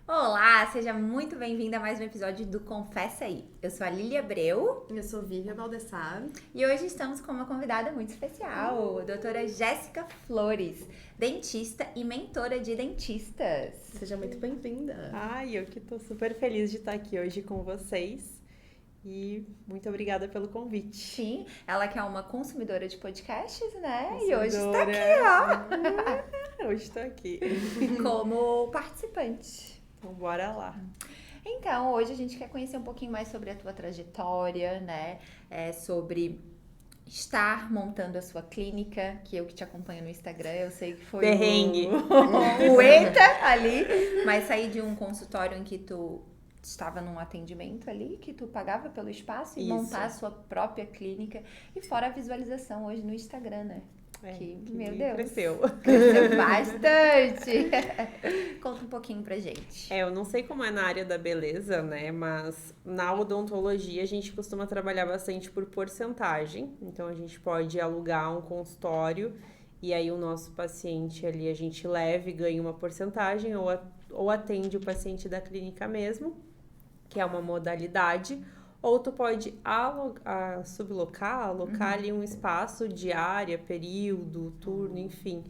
Olá, seja muito bem-vinda a mais um episódio do Confessa Aí. Eu sou a Lilia Abreu. Eu sou Vivian Baldessar. E hoje estamos com uma convidada muito especial, a doutora Jéssica Flores, dentista e mentora de dentistas. Seja muito bem-vinda. Ai, eu que tô super feliz de estar aqui hoje com vocês. E muito obrigada pelo convite. Sim, ela que é uma consumidora de podcasts, né? Consumidora. E hoje está aqui, Hoje estou aqui. ó, como participante. Então, bora lá. Então, hoje a gente quer conhecer um pouquinho mais sobre a tua trajetória, né? Sobre estar montando a sua clínica, que eu que te acompanho no Instagram, eu sei que foi Perrengue. o ETA ali, mas sair de um consultório em que tu estava num atendimento ali, que tu pagava pelo espaço e Isso. montar a sua própria clínica, e fora a visualização hoje no Instagram, né? Que, meu Deus, cresceu. Cresceu bastante. Conta um pouquinho pra gente. Eu não sei como é na área da beleza, né? Mas na odontologia a gente costuma trabalhar bastante por porcentagem. Então a gente pode alugar um consultório e aí o nosso paciente ali a gente leva e ganha uma porcentagem ou atende o paciente da clínica mesmo, que é uma modalidade. Ou tu pode alocar ali um espaço, diária, período, turno, enfim.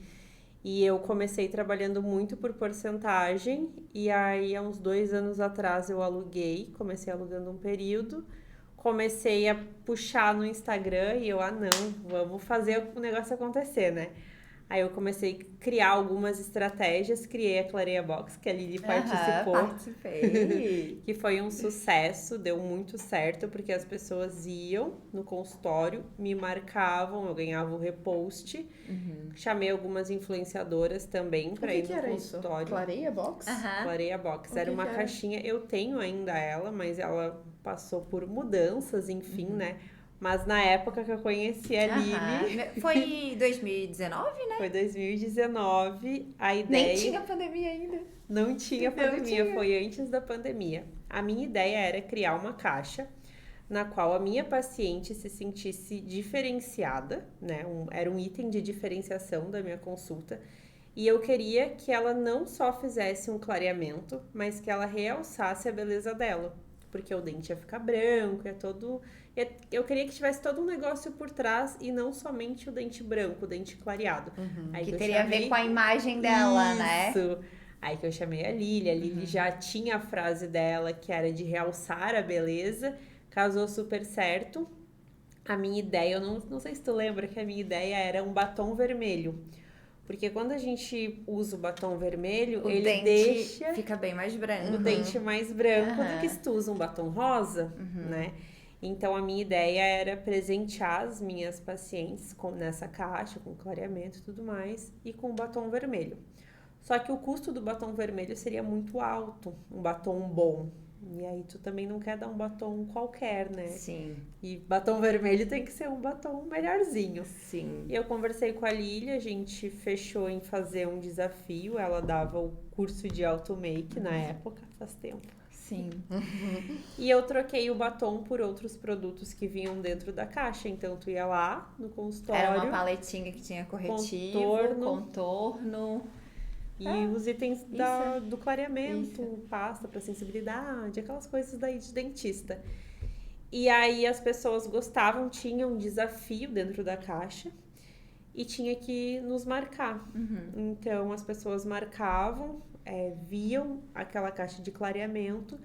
E eu comecei trabalhando muito por porcentagem, e aí há uns 2 anos atrás eu comecei alugando um período, comecei a puxar no Instagram e eu, não, vamos fazer o negócio acontecer, né? Aí eu comecei a criar algumas estratégias, criei a Clareia Box, que a Lili participou. Participei. Que foi um sucesso, deu muito certo, porque as pessoas iam no consultório, me marcavam, eu ganhava o repost. Chamei algumas influenciadoras também para ir no consultório. Isso? Clareia Box? Clareia Box. Era uma caixinha, eu tenho ainda ela, mas ela passou por mudanças, enfim, né? Mas na época que eu conheci a Lili... Foi 2019, né? Foi 2019, a ideia... Nem tinha pandemia ainda. Não tinha pandemia, foi antes da pandemia. A minha ideia era criar uma caixa na qual a minha paciente se sentisse diferenciada, né? Era um item de diferenciação da minha consulta. E eu queria que ela não só fizesse um clareamento, mas que ela realçasse a beleza dela. Porque o dente ia ficar branco, eu queria que tivesse todo um negócio por trás e não somente o dente branco, o dente clareado. Aí que teria a ver com a imagem dela, né? Isso. Aí que eu chamei a Lili já tinha a frase dela, que era de realçar a beleza, casou super certo. A minha ideia, eu não sei se tu lembra, que a minha ideia era um batom vermelho. Porque quando a gente usa o batom vermelho, o ele dente deixa fica bem mais branco. o dente mais branco do que se tu usa um batom rosa, né? Então, a minha ideia era presentear as minhas pacientes nessa caixa, com clareamento e tudo mais, e com batom vermelho. Só que o custo do batom vermelho seria muito alto, um batom bom. E aí tu também não quer dar um batom qualquer, né? Sim. E batom vermelho tem que ser um batom melhorzinho. Sim. E eu conversei com a Lili, a gente fechou em fazer um desafio. Ela dava o curso de auto-make na época, faz tempo. Sim. E eu troquei o batom por outros produtos que vinham dentro da caixa. Então, tu ia lá no consultório. Era uma paletinha que tinha corretivo, contorno. E os itens do clareamento, pasta para sensibilidade, aquelas coisas daí de dentista. E aí as pessoas gostavam, tinha um desafio dentro da caixa e tinha que nos marcar. Então as pessoas marcavam, viam aquela caixa de clareamento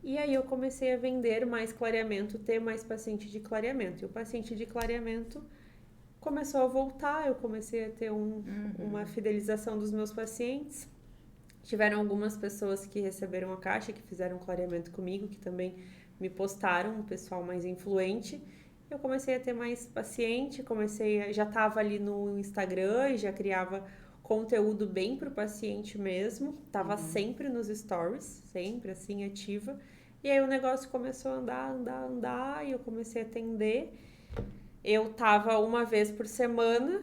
e aí eu comecei a vender mais clareamento, ter mais paciente de clareamento. E o paciente de clareamento começou a voltar, eu comecei a ter uma fidelização dos meus pacientes. Tiveram algumas pessoas que receberam a caixa, que fizeram clareamento comigo, que também me postaram, um pessoal mais influente. Eu comecei a ter mais paciente, já estava ali no Instagram e já criava conteúdo bem para o paciente mesmo. Tava sempre nos stories, sempre assim, ativa. E aí o negócio começou a andar e eu comecei a atender. Eu tava uma vez por semana,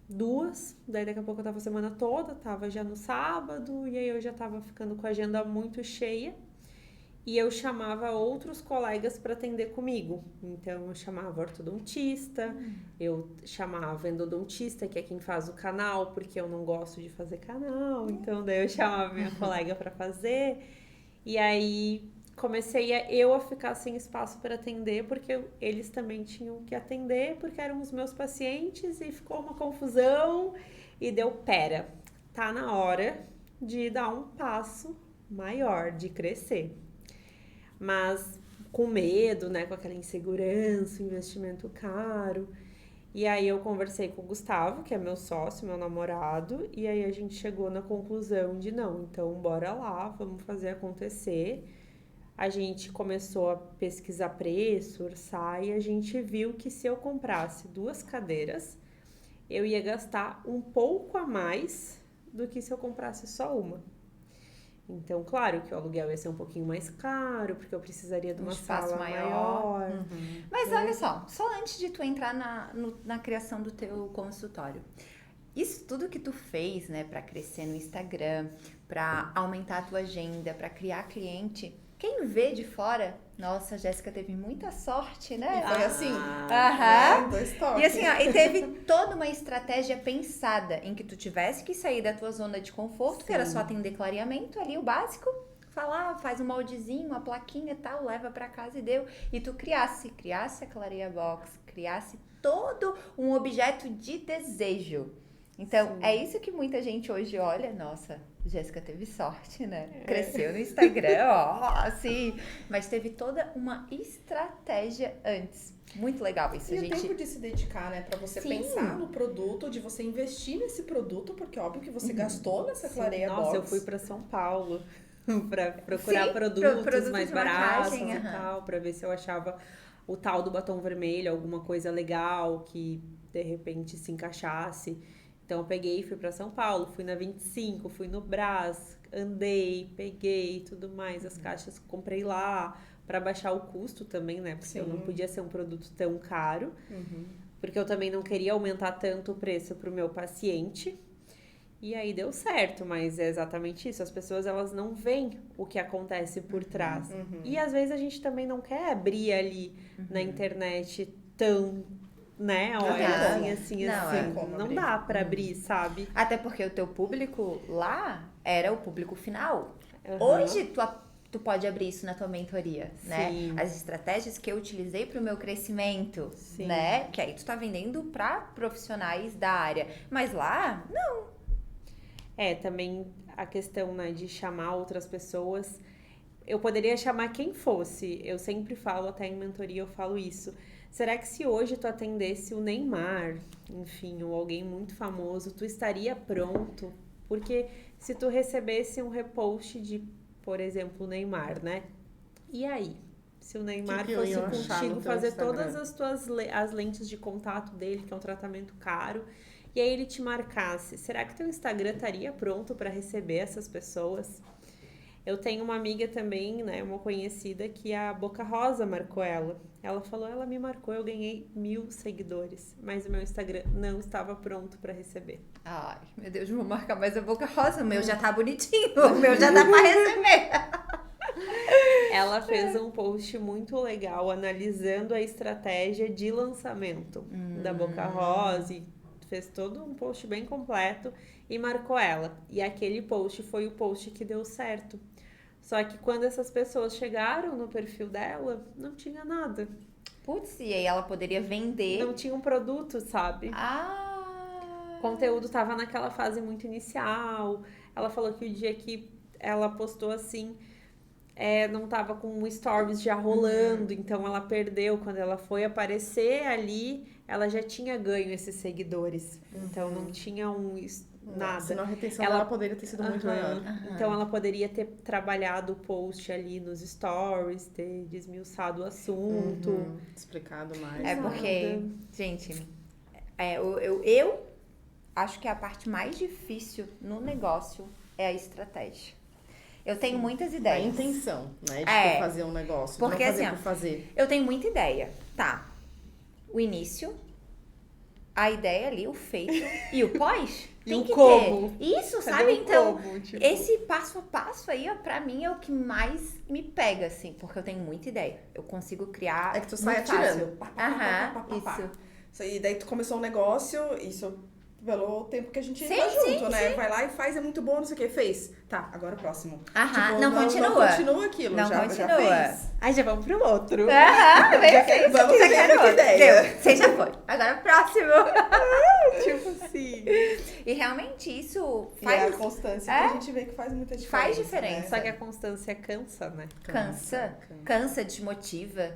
2, daí daqui a pouco eu tava a semana toda, tava já no sábado, e aí eu já tava ficando com a agenda muito cheia. E eu chamava outros colegas para atender comigo. Então, eu chamava ortodontista, eu chamava endodontista, que é quem faz o canal, porque eu não gosto de fazer canal. Então, daí eu chamava minha colega para fazer. E aí, comecei a ficar sem espaço para atender, porque eles também tinham que atender, porque eram os meus pacientes, e ficou uma confusão. E deu, pera, tá na hora de dar um passo maior, de crescer. Mas com medo, né, com aquela insegurança, investimento caro. E aí eu conversei com o Gustavo, que é meu sócio, meu namorado, e aí a gente chegou na conclusão de não, então bora lá, vamos fazer acontecer. A gente começou a pesquisar preço, orçar, e a gente viu que se eu comprasse 2 cadeiras, eu ia gastar um pouco a mais do que se eu comprasse só uma. Então, claro que o aluguel ia ser um pouquinho mais caro, porque eu precisaria de uma sala maior. Mas olha só antes de tu entrar na criação do teu consultório, isso tudo que tu fez, né, pra crescer no Instagram, pra aumentar a tua agenda, pra criar cliente, quem vê de fora, nossa, a Jéssica teve muita sorte, né? Foi assim. Aham. Dois toques. E assim, ó, e teve toda uma estratégia pensada em que tu tivesse que sair da tua zona de conforto, que era só atender clareamento, ali o básico, falar, faz um moldezinho, uma plaquinha e tal, leva pra casa e deu. E tu criasse a Clareia Box, criasse todo um objeto de desejo. Então, é isso que muita gente hoje olha, nossa, Jéssica teve sorte, né? Cresceu no Instagram, ó, assim, mas teve toda uma estratégia antes. Muito legal isso, E gente. o tempo de se dedicar, né? Pra você pensar no produto, de você investir nesse produto, porque óbvio que você gastou nessa Clareia Box. Nossa, eu fui pra São Paulo pra procurar produtos produtos mais de baratos maquiagem, e tal, pra ver se eu achava o tal do batom vermelho, alguma coisa legal que de repente se encaixasse. Então eu peguei e fui pra São Paulo, fui na 25, fui no Brás, andei, peguei tudo mais, as caixas comprei lá pra baixar o custo também, né? Porque eu não podia ser um produto tão caro, porque eu também não queria aumentar tanto o preço pro meu paciente. E aí deu certo, mas é exatamente isso. As pessoas, elas não veem o que acontece por trás. E às vezes a gente também não quer abrir ali na internet tão, né? Olha, assim, não dá pra abrir, sabe? Até porque o teu público lá era o público final. Hoje, tu pode abrir isso na tua mentoria, né? As estratégias que eu utilizei para o meu crescimento, né? Que aí tu tá vendendo para profissionais da área. Mas lá, não. Também a questão, né, de chamar outras pessoas. Eu poderia chamar quem fosse. Eu sempre falo, até em mentoria eu falo isso. Será que se hoje tu atendesse o Neymar, enfim, ou alguém muito famoso, tu estaria pronto? Porque se tu recebesse um repost de, por exemplo, o Neymar, né? E aí? Se o Neymar fosse contigo fazer todas as lentes de contato dele, que é um tratamento caro, e aí ele te marcasse, será que teu Instagram estaria pronto para receber essas pessoas? Eu tenho uma amiga também, né, uma conhecida, que a Boca Rosa marcou ela. Ela falou, ela me marcou, eu ganhei 1000 seguidores, mas o meu Instagram não estava pronto para receber. Ai, meu Deus, vou marcar mais a Boca Rosa, o meu já tá bonitinho, o meu já dá para receber. Ela fez um post muito legal analisando a estratégia de lançamento da Boca Rosa e fez todo um post bem completo e marcou ela. E aquele post foi o post que deu certo. Só que quando essas pessoas chegaram no perfil dela, não tinha nada. Putz, e aí ela poderia vender. Não tinha um produto, sabe? O conteúdo tava naquela fase muito inicial. Ela falou que o dia que ela postou assim, não tava com o stories já rolando, então ela perdeu. Quando ela foi aparecer ali, ela já tinha ganho esses seguidores. Então não tinha nada. Senão a retenção dela poderia ter sido muito maior. Então ela poderia ter trabalhado o post ali nos stories, ter desmiuçado o assunto. Explicado mais. É porque, gente, eu acho que a parte mais difícil no negócio é a estratégia. Eu tenho muitas ideias. A intenção, né? De fazer um negócio. Porque não fazer assim, por fazer. Eu tenho muita ideia. Tá. O início, a ideia ali, o feito e o pós. tem que como? ter. Isso, Cadê sabe? o Então, como? Tipo, esse passo a passo aí, ó, pra mim é o que mais me pega, assim, porque eu tenho muita ideia. Eu consigo criar. É que tu sai muito atirando. fácil. Aham, Isso. isso. E daí tu começou um negócio, isso pelo tempo que a gente Sim, tá sim, junto, né? Vai lá e faz, é muito bom, não sei o que. Fez. Tá, agora o próximo. Aham, não continua. Não continua aquilo, Não já continua. fez. Aí já vamos pro outro. Aham, vem Já assim, quero- vamos já ver quero que outro. ideia. Deu, você já foi. Agora o próximo. Tipo assim. E realmente isso E é a faz, constância É? que a gente vê que faz muita diferença. Faz diferença. Né? Só que a constância cansa, né? cansa, desmotiva.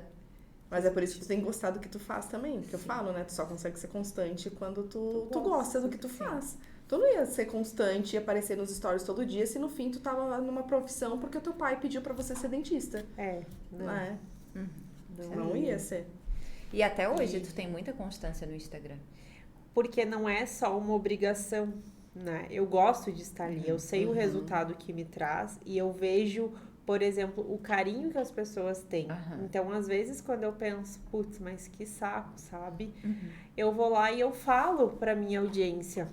Mas é por isso que tu tem que gostar do que tu faz também. Porque eu falo, né? Tu só consegue ser constante quando tu gosta do que tu faz. Tu não ia ser constante e aparecer nos stories todo dia se no fim tu tava numa profissão porque o teu pai pediu pra você ser dentista. Não. Né? Não, Não ia ser. E até hoje tu tem muita constância no Instagram. Porque não é só uma obrigação, né? Eu gosto de estar ali, eu sei o resultado que me traz e eu vejo, por exemplo, o carinho que as pessoas têm. Então, às vezes, quando eu penso, putz, mas que saco, sabe? Eu vou lá e eu falo pra minha audiência.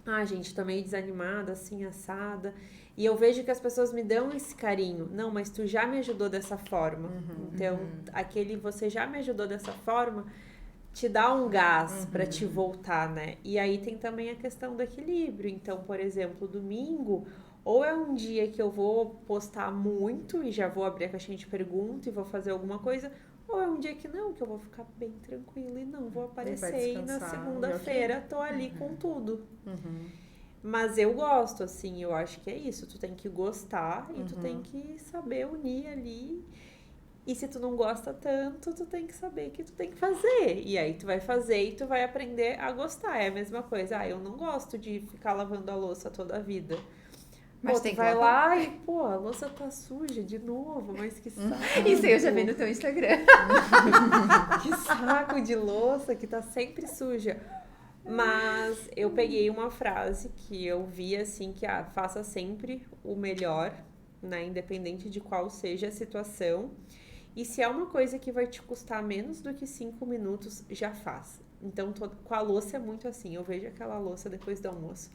Ah, gente, tô meio desanimada, assim, assada. E eu vejo que as pessoas me dão esse carinho. Não, mas tu já me ajudou dessa forma. Então, aquele você já me ajudou dessa forma te dá um gás pra te voltar, né? E aí tem também a questão do equilíbrio. Então, por exemplo, domingo, ou é um dia que eu vou postar muito e já vou abrir a caixinha de pergunta e vou fazer alguma coisa, ou é um dia que não, que eu vou ficar bem tranquila e não vou aparecer. E na segunda-feira tô ali com tudo. Mas eu gosto, assim, eu acho que é isso. Tu tem que gostar e tu tem que saber unir ali. E se tu não gosta tanto, tu tem que saber que tu tem que fazer. E aí tu vai fazer e tu vai aprender a gostar. É a mesma coisa. Ah, eu não gosto de ficar lavando a louça toda a vida. Mas Pô, tem tu que vai lavar. lá e, pô, a louça tá suja de novo, mas que saco. Isso aí eu já vi no teu Instagram. Que saco de louça que tá sempre suja. Mas eu peguei uma frase que eu vi assim, que faça sempre o melhor, né? Independente de qual seja a situação. E se é uma coisa que vai te custar menos do que 5 minutos, já faz. Então, com a louça é muito assim. Eu vejo aquela louça depois do almoço.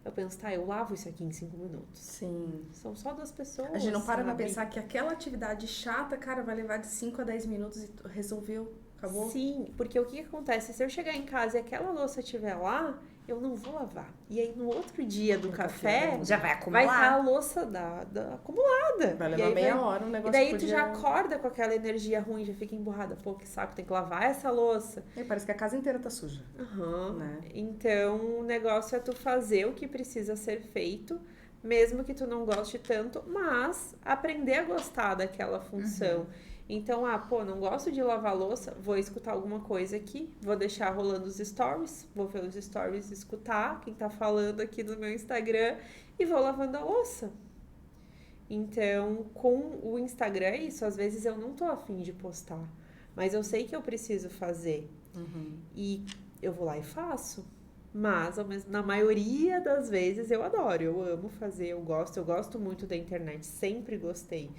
Eu penso, tá, eu lavo isso aqui em 5 minutos. Sim. São só 2 pessoas. A gente não para pra sabe? pensar que aquela atividade chata, cara, vai levar de 5 a 10 minutos e resolveu. Acabou? Sim, porque o que acontece? Se eu chegar em casa e aquela louça estiver lá, eu não vou lavar. E aí, no outro dia do café, Já vai vai acumular. estar a louça acumulada. Vai E levar aí meia hora um E negócio daí que tu já acorda com aquela energia ruim, já fica emburrada. Pô, que saco, tem que lavar essa louça. E parece que a casa inteira tá suja. Né? Então, o negócio é tu fazer o que precisa ser feito, mesmo que tu não goste tanto, mas aprender a gostar daquela função. Então, não gosto de lavar louça, vou escutar alguma coisa aqui, vou deixar rolando os stories, vou ver os stories, escutar quem tá falando aqui no meu Instagram e vou lavando a louça. Então, com o Instagram é isso, às vezes eu não tô afim de postar, mas eu sei que eu preciso fazer. E eu vou lá e faço. Mas, na maioria das vezes, eu adoro, eu amo fazer, eu gosto muito da internet, sempre gostei.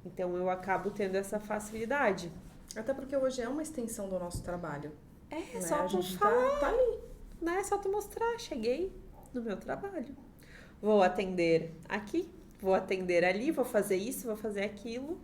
Então, eu acabo tendo essa facilidade. Até porque hoje é uma extensão do nosso trabalho. É, né? só a tu gente falar, tá ali. né? É só tu mostrar, cheguei no meu trabalho. Vou atender aqui, vou atender ali, vou fazer isso, vou fazer aquilo.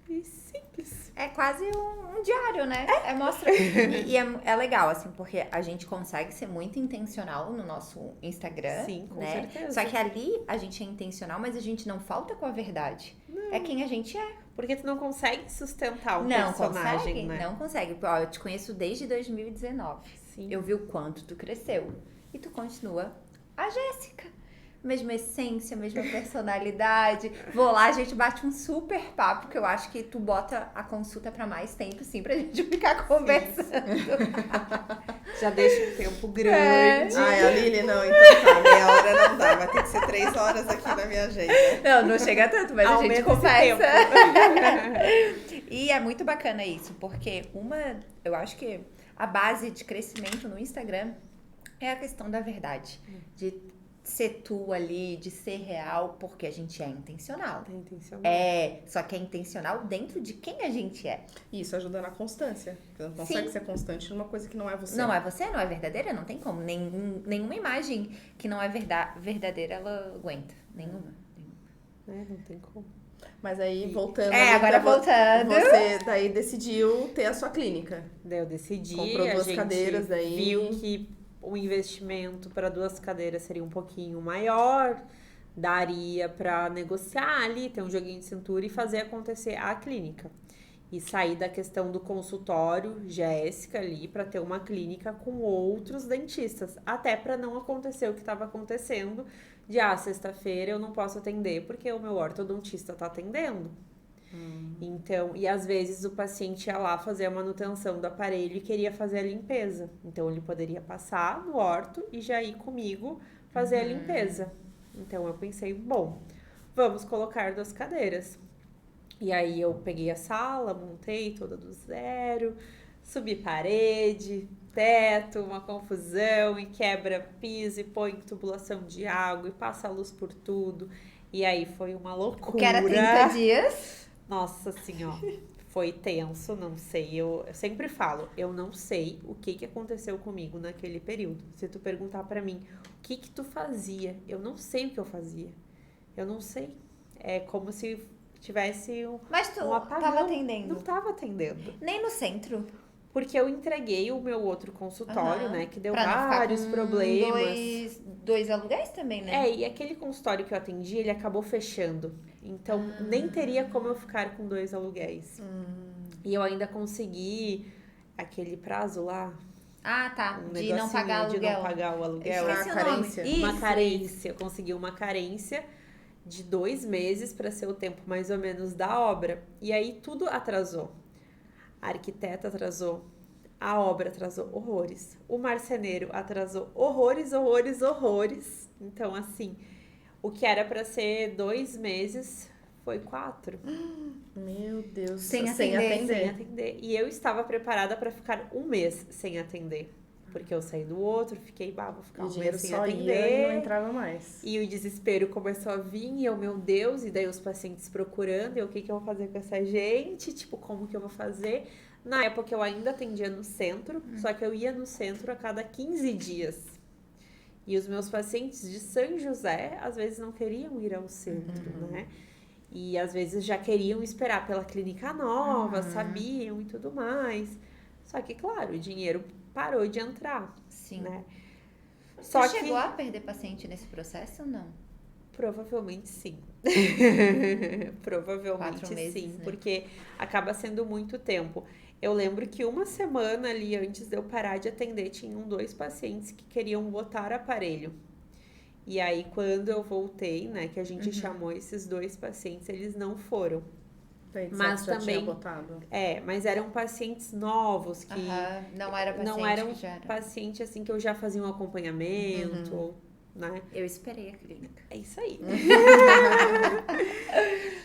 E simples. É quase um diário, né? Mostra. E é legal, assim, porque a gente consegue ser muito intencional no nosso Instagram. Sim, com né? certeza. Só que ali a gente é intencional, mas a gente não falta com a verdade. É quem a gente é. Porque tu não consegue sustentar um Não personagem, consegue, né? não consegue. Ó, eu te conheço desde 2019. Sim. Eu vi o quanto tu cresceu. E tu continua a Jéssica. Mesma essência, mesma personalidade. Vou lá, a gente bate um super papo, que eu acho que tu bota a consulta pra mais tempo, sim, pra gente ficar conversando. Já deixa um tempo grande. Ai, a Lili, não, então tá, meia hora não dá, vai ter que ser 3 horas aqui na minha agenda. Não chega tanto, mas Aumenta a gente esse conversa. tempo. E é muito bacana isso, porque eu acho que a base de crescimento no Instagram é a questão da verdade. De ser tu ali, de ser real, porque a gente é intencional. É intencional. Só que é intencional dentro de quem a gente é. E isso ajuda na constância. Você não consegue ser constante numa coisa que não é você. Não é você, não é verdadeira, não tem como. Nenhuma imagem que não é verdadeira, ela aguenta. Nenhuma. Não tem como. Mas aí, voltando... Agora voltando. Você daí decidiu ter a sua clínica. Daí eu decidi, Comprou 2 cadeiras, daí... viu que o investimento para 2 cadeiras seria um pouquinho maior, daria para negociar ali, ter um joguinho de cintura e fazer acontecer a clínica. E sair da questão do consultório Jéssica ali para ter uma clínica com outros dentistas. Até para não acontecer o que estava acontecendo de sexta-feira eu não posso atender porque o meu ortodontista está atendendo. Então, e às vezes o paciente ia lá fazer a manutenção do aparelho e queria fazer a limpeza. Então, ele poderia passar no orto e já ir comigo fazer a limpeza. Então, eu pensei, bom, vamos colocar 2 cadeiras. E aí, eu peguei a sala, montei toda do zero, subi parede, teto, uma confusão, e quebra piso, e põe tubulação de água, e passa a luz por tudo. E aí, foi uma loucura. O que era 30 dias... Nossa, assim, ó, foi tenso, não sei, eu sempre falo, eu não sei o que aconteceu comigo naquele período. Se tu perguntar pra mim, o que tu fazia? Eu não sei o que eu fazia, eu não sei. É como se tivesse Mas tu apagão. tava atendendo? Não tava atendendo. Nem no centro? Porque eu entreguei o meu outro consultório, né, que deu pra não ficar vários com problemas. Dois aluguéis também, né? E aquele consultório que eu atendi, ele acabou fechando. Então, nem teria como eu ficar com 2 aluguéis. E eu ainda consegui aquele prazo lá. Tá. Um De não pagar aluguel. De não pagar o aluguel. Esqueci Uma o nome. carência. Uma carência. Eu consegui uma carência de 2 meses para ser o tempo mais ou menos da obra. E aí tudo atrasou. A arquiteta atrasou. A obra atrasou horrores. O marceneiro atrasou horrores. Então, assim, o que era para ser 2 meses foi 4. Meu Deus. Sem Sem atender. atender. E eu estava preparada para ficar 1 mês sem atender. Porque eu saí do outro, fiquei, vou ficar O 1 dinheiro mês sem só atender. ia e não entrava mais. E o desespero começou a vir, e eu, meu Deus, e daí os pacientes procurando, e o que eu vou fazer com essa gente? Tipo, como que eu vou fazer? Na época eu ainda atendia no centro, só que eu ia no centro a cada 15 dias. E os meus pacientes de São José, às vezes não queriam ir ao centro, né? E às vezes já queriam esperar pela clínica nova, sabiam e tudo mais. Só que, claro, o dinheiro parou de entrar. Sim. Né? Você chegou a perder paciente nesse processo ou não? Provavelmente sim. Provavelmente 4 meses, sim, né? porque acaba sendo muito tempo. Eu lembro que uma semana ali antes de eu parar de atender, tinham 2 pacientes que queriam botar aparelho. E aí, quando eu voltei, né, que a gente chamou esses 2 pacientes, eles não foram. Daí, Mas já também tinha botado. mas eram pacientes novos que Não era paciente não eram que já era. paciente assim que eu já fazia um acompanhamento, né? Eu esperei a clínica. É isso aí.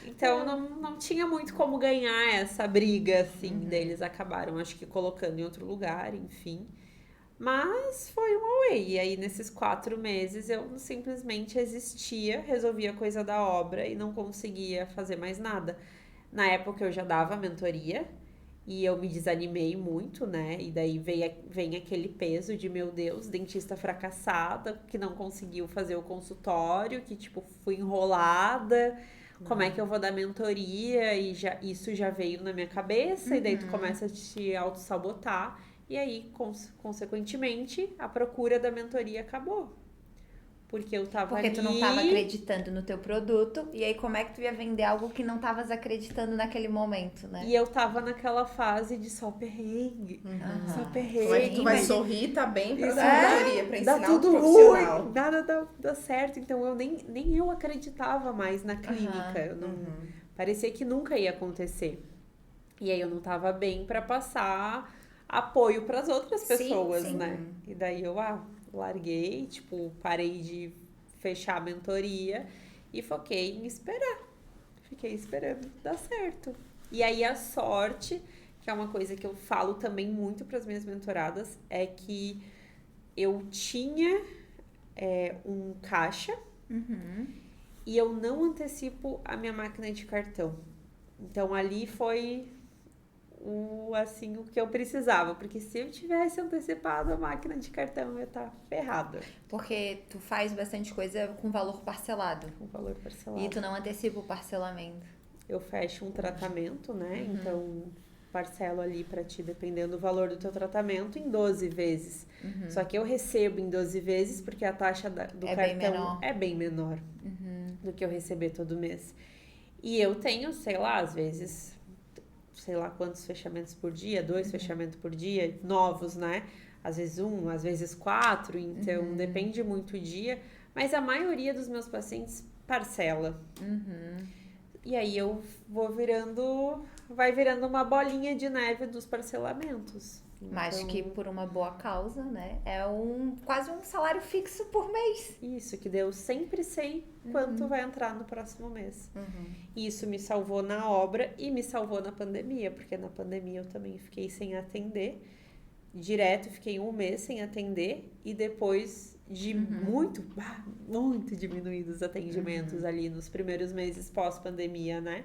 Então não tinha muito como ganhar essa briga assim deles, acabaram acho que colocando em outro lugar, enfim. Mas foi um away. E aí nesses 4 meses eu simplesmente existia, resolvia a coisa da obra e não conseguia fazer mais nada. Na época eu já dava mentoria e eu me desanimei muito, né? E daí vem aquele peso de, meu Deus, dentista fracassada, que não conseguiu fazer o consultório, que tipo, fui enrolada. Como é que eu vou dar mentoria? E isso já veio na minha cabeça, e daí tu começa a te auto-sabotar. E aí, consequentemente, a procura da mentoria acabou. Porque eu tava Porque tu não tava acreditando no teu produto, e aí como é que tu ia vender algo que não tavas acreditando naquele momento, né? E eu tava naquela fase de só perrengue. Só perrengue. Como é que tu vai sorrir, tá bem pra dar mentoria, pra dá ensinar tudo o profissional. ruim, nada dá certo. Então, eu nem eu acreditava mais na clínica. Eu não, parecia que nunca ia acontecer. E aí, eu não tava bem pra passar apoio pras outras pessoas, sim. né? E daí, eu larguei, tipo, parei de fechar a mentoria e foquei em esperar. Fiquei esperando dar certo. E aí, a sorte, que é uma coisa que eu falo também muito para as minhas mentoradas, é que eu tinha um caixa e eu não antecipo a minha máquina de cartão. Então, ali foi o que eu precisava. Porque se eu tivesse antecipado a máquina de cartão, eu ia estar ferrada. Porque tu faz bastante coisa com valor parcelado. Com valor parcelado. E tu não antecipa o parcelamento. Eu fecho um tratamento, né? Então, parcelo ali pra ti, dependendo do valor do teu tratamento, em 12 vezes. Só que eu recebo em 12 vezes porque a taxa do cartão é bem menor do que eu receber todo mês. E eu tenho, sei lá, às vezes, sei lá quantos fechamentos por dia, 2 fechamentos por dia, novos, né? Às vezes 1, às vezes 4, então depende muito o dia. Mas a maioria dos meus pacientes parcela. E aí eu vai virando uma bolinha de neve dos parcelamentos. Mas Então, que por uma boa causa, né? É quase um salário fixo por mês. isso, que daí eu sempre sei quanto vai entrar no próximo mês. Isso me salvou na obra e me salvou na pandemia, porque na pandemia eu também fiquei sem atender. Direto, fiquei 1 mês sem atender e depois de muito diminuídos os atendimentos ali nos primeiros meses pós-pandemia, né?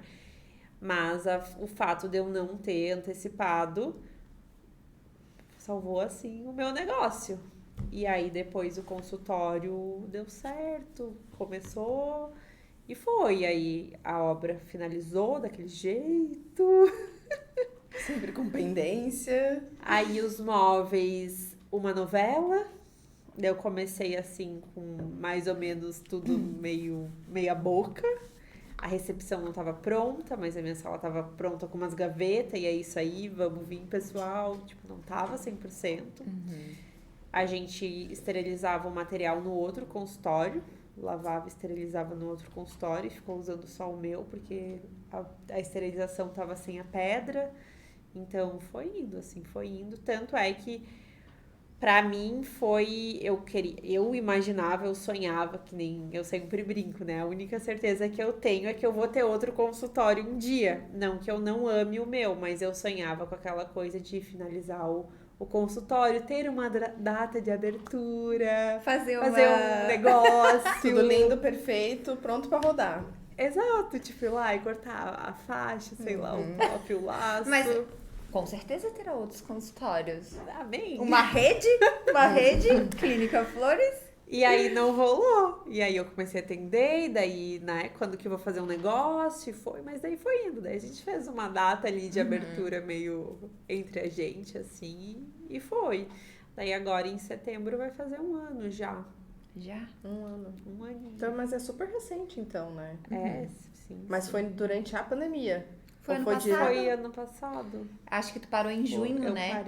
Mas o fato de eu não ter antecipado salvou, assim, o meu negócio. E aí, depois, o consultório deu certo, começou e foi. E aí, a obra finalizou daquele jeito. Sempre com pendência. Aí, os móveis, uma novela. Eu comecei, assim, com mais ou menos tudo meia boca. A recepção não estava pronta, mas a minha sala estava pronta com umas gavetas, e é isso aí, vamos vir, pessoal. Tipo, não tava 100%. A gente esterilizava o material no outro consultório, lavava e esterilizava no outro consultório, e ficou usando só o meu, porque a esterilização tava sem a pedra. Então, foi indo. Tanto é que, pra mim, eu imaginava, eu sonhava, que nem eu sempre brinco, né? A única certeza que eu tenho é que eu vou ter outro consultório um dia. Não que eu não ame o meu, mas eu sonhava com aquela coisa de finalizar o consultório, ter uma data de abertura, Fazer um negócio. Tudo lindo, perfeito, pronto pra rodar. Exato, tipo, ir lá e cortar a faixa, sei lá, o próprio laço. Mas com certeza terá outros consultórios. Bem. Uma rede, Clínica Flores. E aí não rolou. E aí eu comecei a atender, e daí, né, quando que eu vou fazer um negócio, mas daí foi indo. Daí a gente fez uma data ali de abertura meio entre a gente, assim, e foi. Daí agora em setembro vai fazer 1 ano já. Já? 1 ano. 1 aninho. Então, mas é super recente, então, né? Sim. Mas foi durante a pandemia. Foi ano Ou passado? Foi ano passado. Acho que tu parou em junho, né?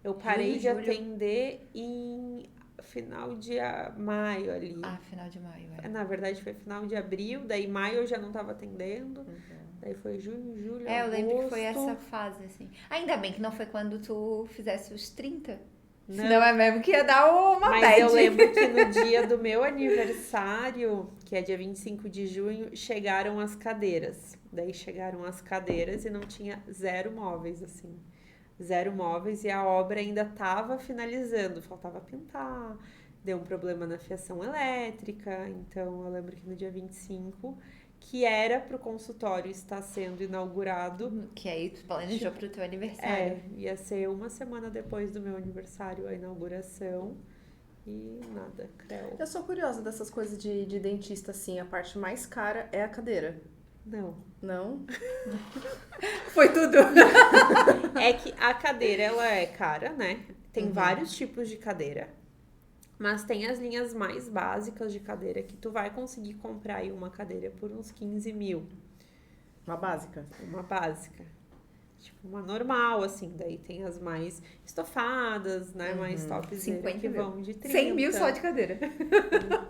Eu parei de Julho. atender em final de maio ali. Final de maio, Na verdade foi final de abril, daí maio eu já não tava atendendo. Daí foi junho, julho, eu agosto. lembro que foi essa fase, assim. Ainda bem que não foi quando tu fizesse os 30. Não. Senão é mesmo que ia dar uma Mas bad. eu lembro que no dia do meu aniversário, que é dia 25 de junho, chegaram as cadeiras. Daí chegaram as cadeiras e não tinha 0 móveis, assim. 0 móveis, e a obra ainda tava finalizando, faltava pintar, deu um problema na fiação elétrica. Então eu lembro que no dia 25, que era pro consultório estar sendo inaugurado. Que aí tu planejou pro teu aniversário. Ia ser 1 semana depois do meu aniversário a inauguração. E nada, creu. Eu sou curiosa dessas coisas de dentista, assim. A parte mais cara é a cadeira. Não. Não? Foi tudo. É que a cadeira, ela é cara, né? Tem vários tipos de cadeira. Mas tem as linhas mais básicas de cadeira, que tu vai conseguir comprar aí uma cadeira por uns 15 mil. Uma básica? Uma básica. Tipo, uma normal, assim. Daí tem as mais estofadas, né? Mais tops que vão de 30. 100 mil só de cadeira.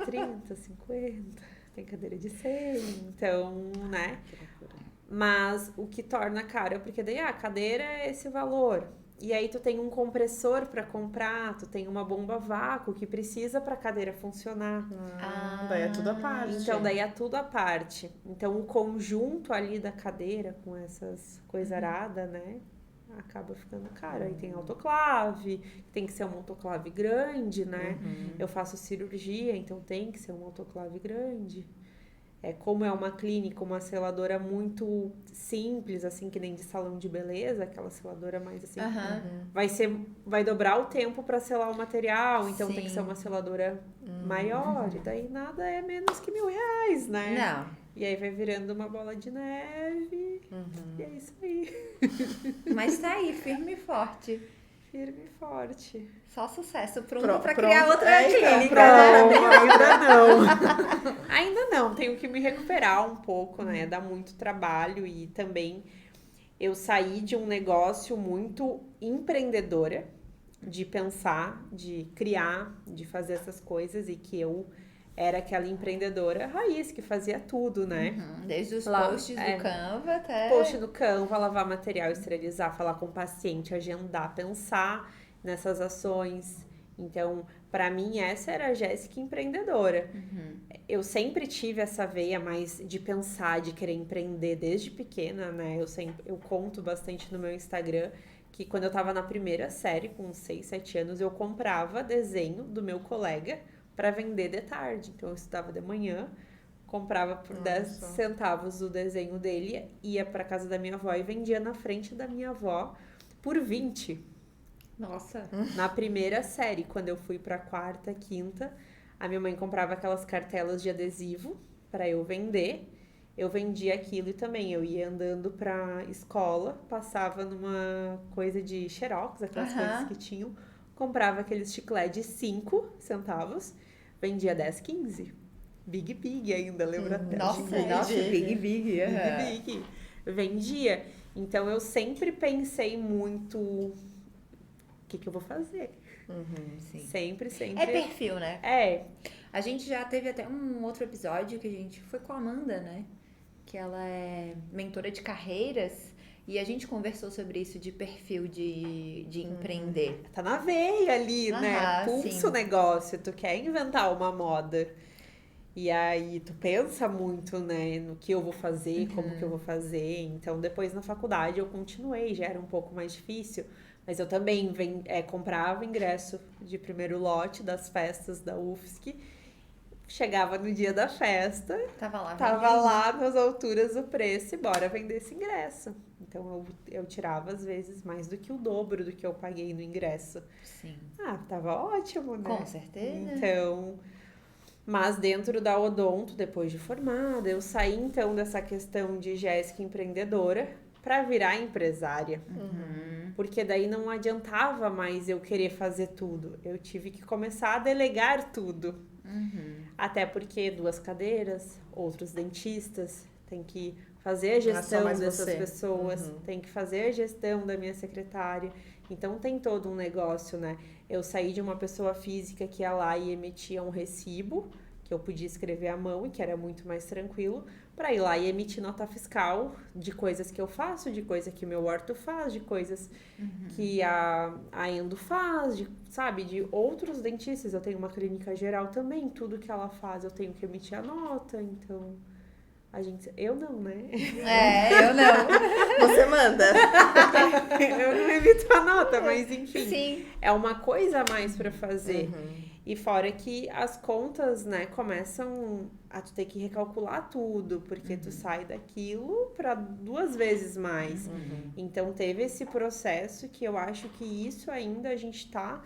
30, 50. Tem cadeira de 100. Então, né? Mas o que torna caro é porque daí a cadeira é esse valor. E aí tu tem um compressor para comprar, tu tem uma bomba a vácuo que precisa para a cadeira funcionar. Daí é tudo à parte. Então, daí é tudo à parte. Então, o conjunto ali da cadeira com essas coisaradas, né? acaba ficando caro. Aí tem autoclave, tem que ser uma autoclave grande, né? Eu faço cirurgia, então tem que ser uma autoclave grande. Como é uma clínica, uma seladora muito simples, assim, que nem de salão de beleza, aquela seladora mais assim, vai dobrar o tempo para selar o material, então tem que ser uma seladora maior, e daí nada é menos que R$1.000, né? Não. E aí vai virando uma bola de neve, e é isso aí. Mas tá aí, firme e forte. Firme e forte. Só sucesso. Pronto pra criar outra clínica. Ainda não. Ainda não. Tenho que me recuperar um pouco, né? Dá muito trabalho e também eu saí de um negócio muito empreendedora, de pensar, de criar, de fazer essas coisas e que eu era aquela empreendedora raiz que fazia tudo, né? Desde os posts do Canva até... Post no Canva, lavar material, esterilizar, falar com o paciente, agendar, pensar nessas ações. Então, pra mim, essa era a Jéssica empreendedora. Eu sempre tive essa veia mais de pensar, de querer empreender desde pequena, né? Eu conto bastante no meu Instagram que quando eu tava na primeira série, com 6, 7 anos, eu comprava desenho do meu colega para vender de tarde. Então, eu estudava de manhã, comprava por 10 centavos o desenho dele, ia para casa da minha avó e vendia na frente da minha avó por 20. Nossa. Na primeira série, quando eu fui para quarta, quinta, a minha mãe comprava aquelas cartelas de adesivo para eu vender. Eu vendia aquilo e também eu ia andando pra escola, passava numa coisa de xerox, aquelas coisas que tinham, comprava aqueles chiclete de 5 centavos, vendia 10, 15. Big ainda, lembra até? Nossa, Big. Big. Vendia. Então, eu sempre pensei muito o que eu vou fazer. Sim. Sempre. É perfil, né? A gente já teve até um outro episódio que a gente foi com a Amanda, né? Que ela é mentora de carreiras. E a gente conversou sobre isso de perfil de empreender. Tá na veia ali, né? Pulsa o negócio, tu quer inventar uma moda. E aí tu pensa muito, né, no que eu vou fazer, como que eu vou fazer. Então, depois na faculdade eu continuei, já era um pouco mais difícil. Mas eu também comprava ingresso de primeiro lote das festas da UFSC. Chegava no dia da festa, tava lá nas alturas o preço e bora vender esse ingresso. Então, eu tirava, às vezes, mais do que o dobro do que eu paguei no ingresso. Sim. Tava ótimo, né? Com certeza. Então, mas dentro da Odonto, depois de formada, eu saí, então, dessa questão de Jéssica empreendedora para virar empresária. Porque daí não adiantava mais eu querer fazer tudo. Eu tive que começar a delegar tudo. Até porque 2 cadeiras, outros dentistas, tem que fazer a gestão dessas pessoas, tem que fazer a gestão da minha secretária. Então, tem todo um negócio, né? Eu saí de uma pessoa física que ia lá e emitia um recibo, que eu podia escrever à mão e que era muito mais tranquilo, para ir lá e emitir nota fiscal de coisas que eu faço, de coisa que meu orto faz, de coisas que a Endo faz, de outros dentistas. Eu tenho uma clínica geral também, tudo que ela faz eu tenho que emitir a nota, então... Eu não, né? Eu não. Você manda. Eu não emito a nota, mas enfim. Sim. É uma coisa a mais pra fazer. E fora que as contas, né, começam a tu ter que recalcular tudo, porque tu sai daquilo pra 2 vezes mais. Então, teve esse processo que eu acho que isso ainda a gente tá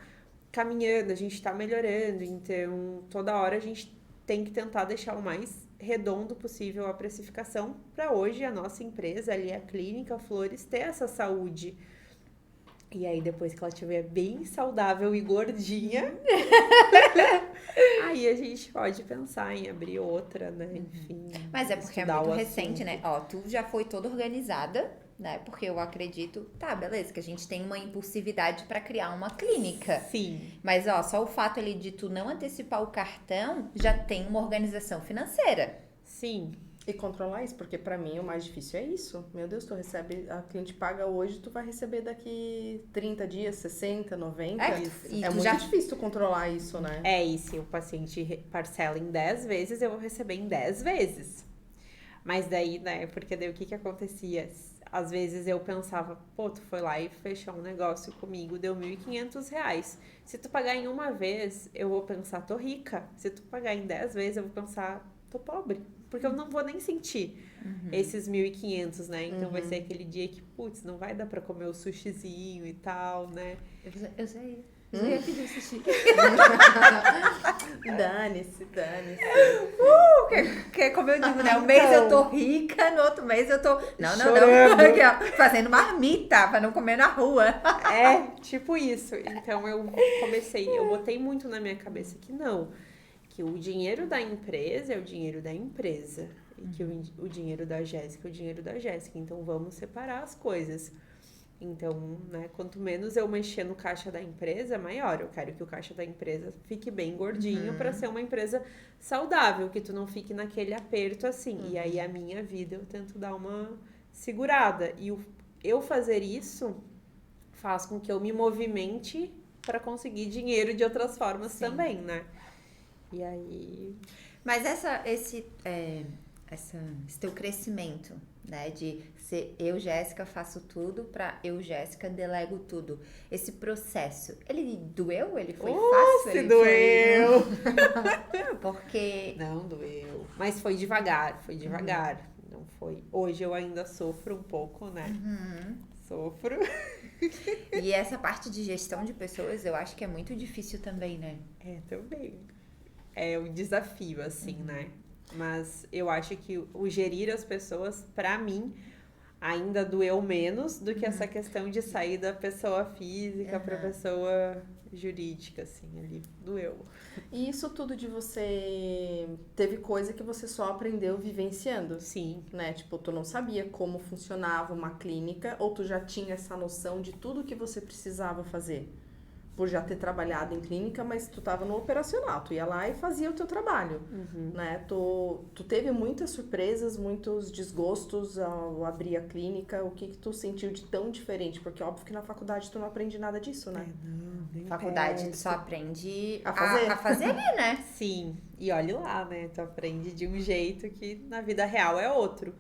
caminhando, a gente tá melhorando. Então, toda hora a gente tem que tentar deixar o mais redondo possível a precificação para hoje a nossa empresa ali, a Clínica Flores, ter essa saúde. E aí, depois que ela estiver bem saudável e gordinha, aí a gente pode pensar em abrir outra, né? Enfim. Mas é porque é muito recente, né? Tu já foi toda organizada, né? Porque eu acredito, beleza, que a gente tem uma impulsividade para criar uma clínica. Sim. Mas, só o fato ali de tu não antecipar o cartão já tem uma organização financeira. Sim. E controlar isso, porque pra mim o mais difícil é isso. Meu Deus, tu recebe, a cliente paga hoje, tu vai receber daqui 30 dias, 60, 90. É muito difícil tu controlar isso, né? E se o paciente parcela em 10 vezes, eu vou receber em 10 vezes. Mas daí, né, porque daí o que acontecia? às vezes eu pensava, pô, tu foi lá e fechou um negócio comigo, deu R$1.500. Se tu pagar em uma vez, eu vou pensar, tô rica. Se tu pagar em 10 vezes, eu vou pensar, tô pobre. Porque eu não vou nem sentir esses 1.500, né? Então vai ser aquele dia que, putz, não vai dar pra comer o sushizinho e tal, né? Eu sei. Eu ia pedir sushi. Dane-se. Que como eu digo, né? Um mês eu tô rica, no outro mês eu tô... Não. Chorando. Aqui, ó, fazendo marmita pra não comer na rua. É, tipo isso. Então eu botei muito na minha cabeça que não. Que o dinheiro da empresa é o dinheiro da empresa. E que o dinheiro da Jéssica é o dinheiro da Jéssica. Então vamos separar as coisas. Então, né, quanto menos eu mexer no caixa da empresa, maior. Eu quero que o caixa da empresa fique bem gordinho pra ser uma empresa saudável, que tu não fique naquele aperto assim. E aí a minha vida eu tento dar uma segurada. E eu fazer isso faz com que eu me movimente pra conseguir dinheiro de outras formas também, né? E aí... Mas esse teu crescimento, né? De ser eu, Jéssica, faço tudo pra eu, Jéssica, delego tudo. Esse processo, ele doeu? Ele foi fácil? Se Ele doeu! Foi... Porque... Não, doeu. Mas foi devagar. Não foi... Hoje eu ainda sofro um pouco, né? Sofro. E essa parte de gestão de pessoas, eu acho que é muito difícil também, né? É, também. É um desafio, assim, né? Mas eu acho que o gerir as pessoas, pra mim, ainda doeu menos do que essa questão de sair da pessoa física pra pessoa jurídica, assim, ali. Doeu. E isso tudo de você... Teve coisa que você só aprendeu vivenciando. Sim. Né? Tipo, tu não sabia como funcionava uma clínica, ou tu já tinha essa noção de tudo que você precisava fazer. Por já ter trabalhado em clínica, mas tu tava no operacional, tu ia lá e fazia o teu trabalho, né? Tu teve muitas surpresas, muitos desgostos ao abrir a clínica, o que tu sentiu de tão diferente? Porque óbvio que na faculdade tu não aprende nada disso, né? Nem Faculdade tu só aprende A fazer. ali, né? Sim, e olhe lá, né? Tu aprende de um jeito que na vida real é outro.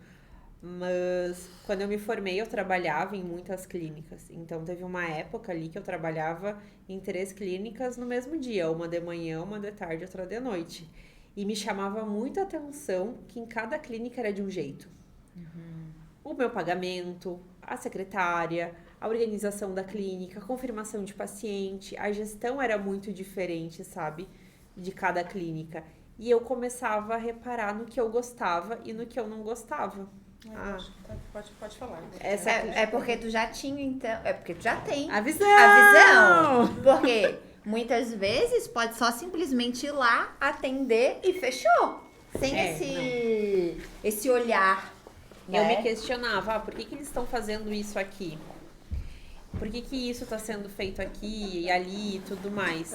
Mas quando eu me formei, eu trabalhava em muitas clínicas. Então teve uma época ali que eu trabalhava em 3 clínicas no mesmo dia, uma de manhã, uma de tarde, outra de noite. E me chamava muita atenção que em cada clínica era de um jeito. O meu pagamento, a secretária, a organização da clínica, a confirmação de paciente, a gestão era muito diferente, sabe? De cada clínica. E eu começava a reparar no que eu gostava e no que eu não gostava. Pode falar. É porque tu já tinha, então... É porque tu já tem A visão! a visão. Porque muitas vezes pode só simplesmente ir lá, atender e fechou. Sem esse olhar. Eu né? me questionava, por que eles estão fazendo isso aqui? Por que isso está sendo feito aqui e ali e tudo mais?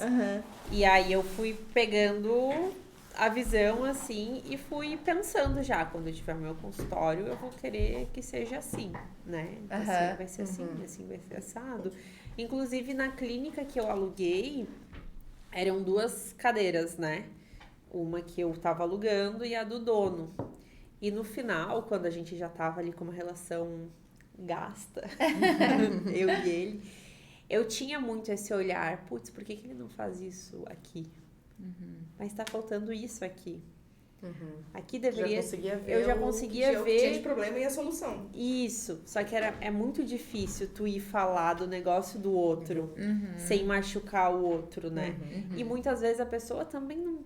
E aí eu fui pegando a visão, assim, e fui pensando já, quando eu tiver meu consultório, eu vou querer que seja assim, né? Assim vai ser assim vai ser assado. Inclusive, na clínica que eu aluguei, eram 2 cadeiras, né? Uma que eu tava alugando e a do dono. E no final, quando a gente já tava ali com uma relação gasta, eu e ele, eu tinha muito esse olhar, putz, por que ele não faz isso aqui? Mas tá faltando isso aqui. Aqui deveria... Eu já conseguia ver... Tinha de problema e a solução. Isso, só que é muito difícil tu ir falar do negócio do outro sem machucar o outro, né? E muitas vezes a pessoa também não...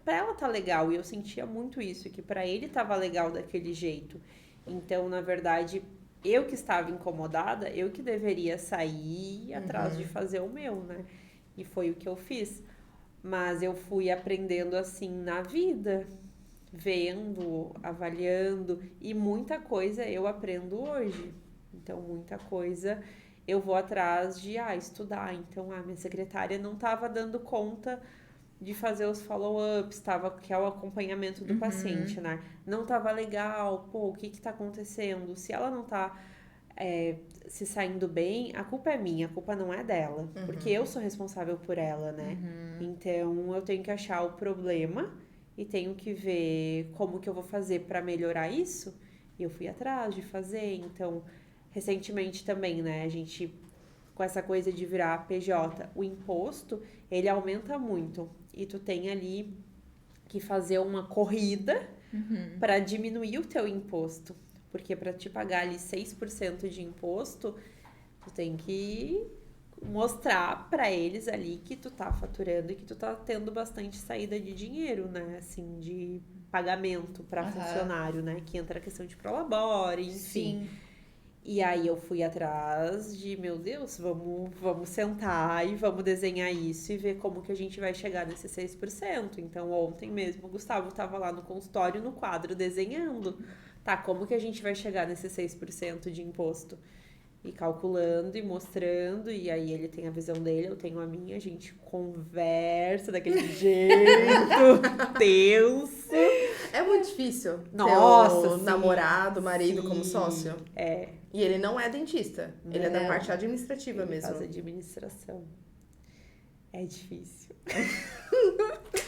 Pra ela tá legal, e eu sentia muito isso, que pra ele tava legal daquele jeito. Então, na verdade, eu que estava incomodada, eu que deveria sair atrás de fazer o meu, né? E foi o que eu fiz. Mas eu fui aprendendo assim na vida, vendo, avaliando, e muita coisa eu aprendo hoje. Então, muita coisa eu vou atrás de estudar. Então, minha secretária não estava dando conta de fazer os follow-ups, que é o acompanhamento do paciente, né? Não estava legal, o que está acontecendo? Se ela não está se saindo bem, a culpa é minha, a culpa não é dela. Porque eu sou responsável por ela, né? Então, eu tenho que achar o problema e tenho que ver como que eu vou fazer para melhorar isso. E eu fui atrás de fazer. Então, recentemente também, né? A gente, com essa coisa de virar PJ, o imposto, ele aumenta muito. E tu tem ali que fazer uma corrida para diminuir o teu imposto. Porque para te pagar ali 6% de imposto, tu tem que mostrar para eles ali que tu tá faturando e que tu tá tendo bastante saída de dinheiro, né? Assim, de pagamento para funcionário, né? Que entra a questão de prolabore, enfim. Sim. E aí eu fui atrás de, meu Deus, vamos sentar e vamos desenhar isso e ver como que a gente vai chegar nesse 6%. Então ontem mesmo o Gustavo tava lá no consultório, no quadro, desenhando. Tá, como que a gente vai chegar nesse 6% de imposto? E calculando e mostrando, e aí ele tem a visão dele, eu tenho a minha, a gente conversa daquele jeito tenso. É muito difícil Nossa, ter o sim, namorado, marido sim, como sócio. É. E ele não é dentista, ele é da Não. parte administrativa Ele mesmo. faz administração. É difícil.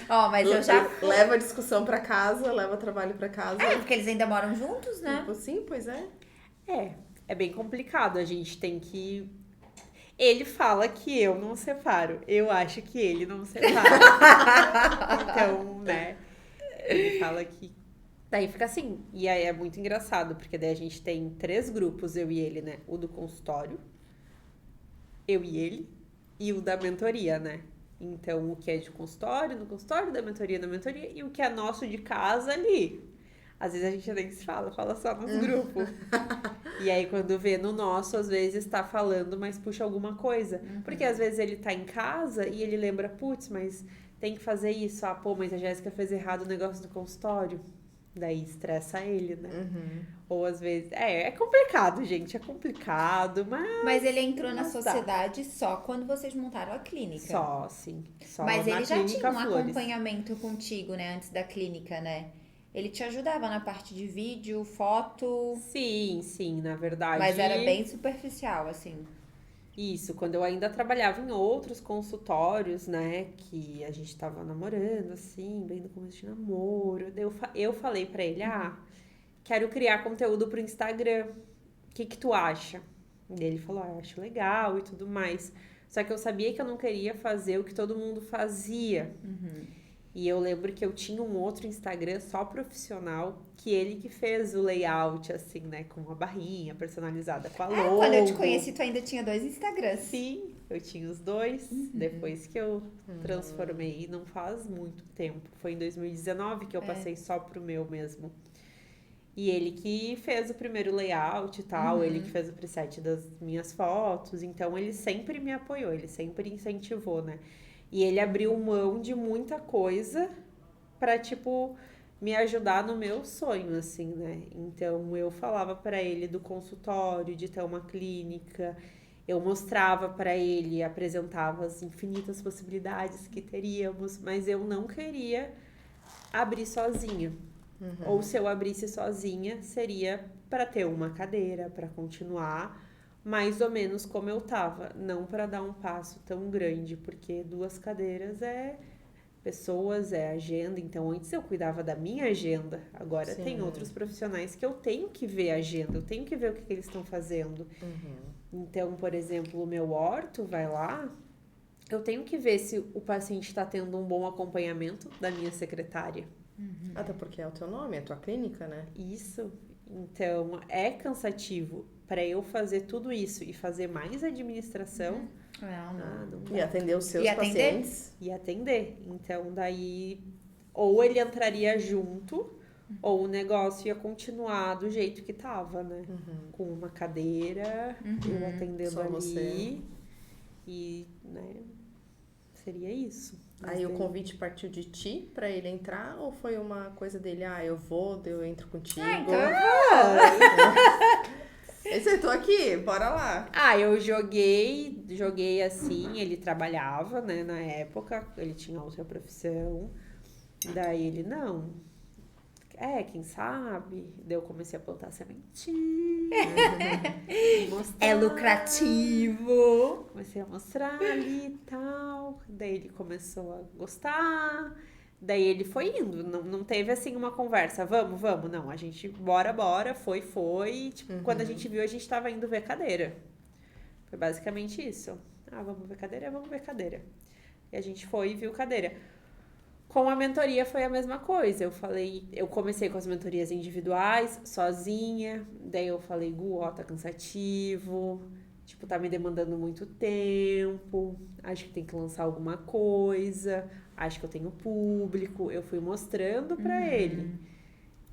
Ó, mas eu já... Leva a discussão pra casa, leva trabalho pra casa. É, porque eles ainda moram juntos, né? Sim, pois é. É bem complicado, a gente tem que... Ele fala que eu não separo, eu acho que ele não separa. Então, né, ele fala que... Daí fica assim, e aí é muito engraçado, porque daí a gente tem 3 grupos, eu e ele, né? O do consultório, eu e ele, e o da mentoria, né? Então, o que é de consultório, no consultório, da mentoria, e o que é nosso de casa ali. Às vezes a gente nem se fala só nos grupos. E aí, quando vê no nosso, às vezes tá falando, mas puxa alguma coisa. Porque às vezes ele tá em casa e ele lembra, putz, mas tem que fazer isso. Ah, pô, mas a Jéssica fez errado o negócio do consultório. Daí estressa ele, né? Ou às vezes... É complicado, gente. É complicado, mas... Mas ele entrou na Mas dá. sociedade só quando vocês montaram a clínica. Só, sim. Só Mas na ele já Clínica tinha um Flores. acompanhamento contigo, né? Antes da clínica, né? Ele te ajudava na parte de vídeo, foto... Sim, na verdade. Mas era bem superficial, assim. Isso, quando eu ainda trabalhava em outros consultórios, né, que a gente tava namorando, assim, bem no começo de namoro, daí eu falei pra ele, quero criar conteúdo pro Instagram, o que tu acha? E ele falou, eu acho legal e tudo mais, só que eu sabia que eu não queria fazer o que todo mundo fazia. E eu lembro que eu tinha um outro Instagram só profissional, que ele que fez o layout, assim, né? Com uma barrinha personalizada com a logo. Quando eu te conheci, tu ainda tinha 2 Instagrams. Sim, eu tinha os 2. Depois que eu transformei, não faz muito tempo. Foi em 2019 que eu passei só pro meu mesmo. E ele que fez o primeiro layout e tal, ele que fez o preset das minhas fotos. Então, ele sempre me apoiou, ele sempre incentivou, né? E ele abriu mão de muita coisa pra, tipo, me ajudar no meu sonho, assim, né? Então, eu falava pra ele do consultório, de ter uma clínica. Eu mostrava pra ele, apresentava as infinitas possibilidades que teríamos. Mas eu não queria abrir sozinha. Ou se eu abrisse sozinha, seria pra ter uma cadeira, pra continuar... mais ou menos como eu tava, não para dar um passo tão grande, porque 2 cadeiras é pessoas, é agenda, então antes eu cuidava da minha agenda, agora tem outros profissionais que eu tenho que ver a agenda, eu tenho que ver o que eles estão fazendo. Então, por exemplo, o meu orto vai lá, eu tenho que ver se o paciente está tendo um bom acompanhamento da minha secretária. Até porque é o teu nome, é a tua clínica, né? Isso, então é cansativo. Para eu fazer tudo isso e fazer mais administração, não dá. E atender os seus pacientes. E atender. Então, daí, ou ele entraria junto, ou o negócio ia continuar do jeito que tava, né? Com uma cadeira, eu atendendo Só ali. você. E, né, seria isso. Aí o convite partiu de ti pra ele entrar ou foi uma coisa dele, eu entro contigo? Então eu vou. Eu tô aqui, bora lá. Eu joguei assim, ele trabalhava, né, na época, ele tinha outra profissão, daí ele, não, quem sabe, daí eu comecei a plantar sementinha, É lucrativo. Comecei a mostrar ali e tal, daí ele começou a gostar, Daí ele foi indo, não teve assim uma conversa, vamos, não, a gente, bora, foi, tipo, quando a gente viu, a gente tava indo ver cadeira. Foi basicamente isso. Vamos ver cadeira. E a gente foi e viu cadeira. Com a mentoria foi a mesma coisa, eu comecei com as mentorias individuais, sozinha, daí eu falei, tá cansativo, tipo, tá me demandando muito tempo, acho que tem que lançar alguma coisa, acho que eu tenho público, eu fui mostrando pra ele.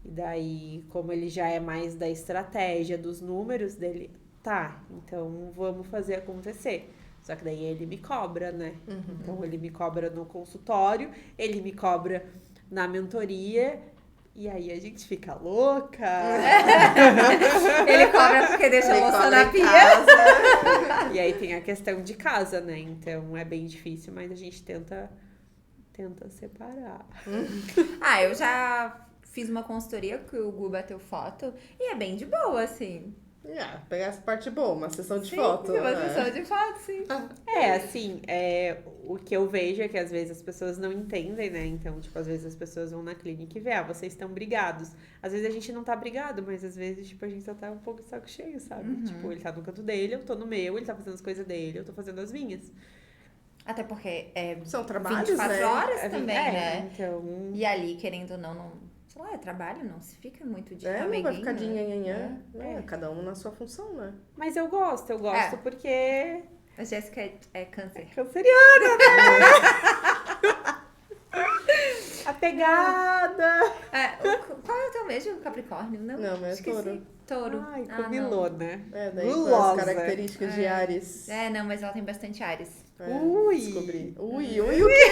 E daí, como ele já é mais da estratégia, dos números dele, tá, então vamos fazer acontecer. Só que daí ele me cobra, né? Então ele me cobra no consultório, ele me cobra na mentoria, e aí a gente fica louca. Ele cobra porque deixa a louça na pia. E aí tem a questão de casa, né? Então é bem difícil, mas a gente tenta separar. Eu já fiz uma consultoria que o Gu bateu foto e é bem de boa, assim. Pegar essa parte boa, uma sessão de Sim, foto. uma sessão de foto, sim. Assim, o que eu vejo é que às vezes as pessoas não entendem, né? Então, tipo, às vezes as pessoas vão na clínica e vê, vocês estão brigados. Às vezes a gente não tá brigado, mas às vezes, tipo, a gente só tá um pouco de saco cheio, sabe? Tipo, ele tá no canto dele, eu tô no meu, ele tá fazendo as coisas dele, eu tô fazendo as minhas. Até porque são trabalhos, 24 né? horas também, né? Então... E ali, querendo ou não, sei lá, é trabalho, não se fica muito de Não vai ficar de nhanhanhã. É. Cada um na sua função, né? Mas eu gosto porque... A Jéssica é câncer. Canceriana, né? Apegada. Qual é o teu mesmo? Capricórnio? Não, mas é touro. Touro. Ai, comilona. Daí com as características de Áries. Não, mas ela tem bastante Áries. Ui. Descobri. Ui, o quê?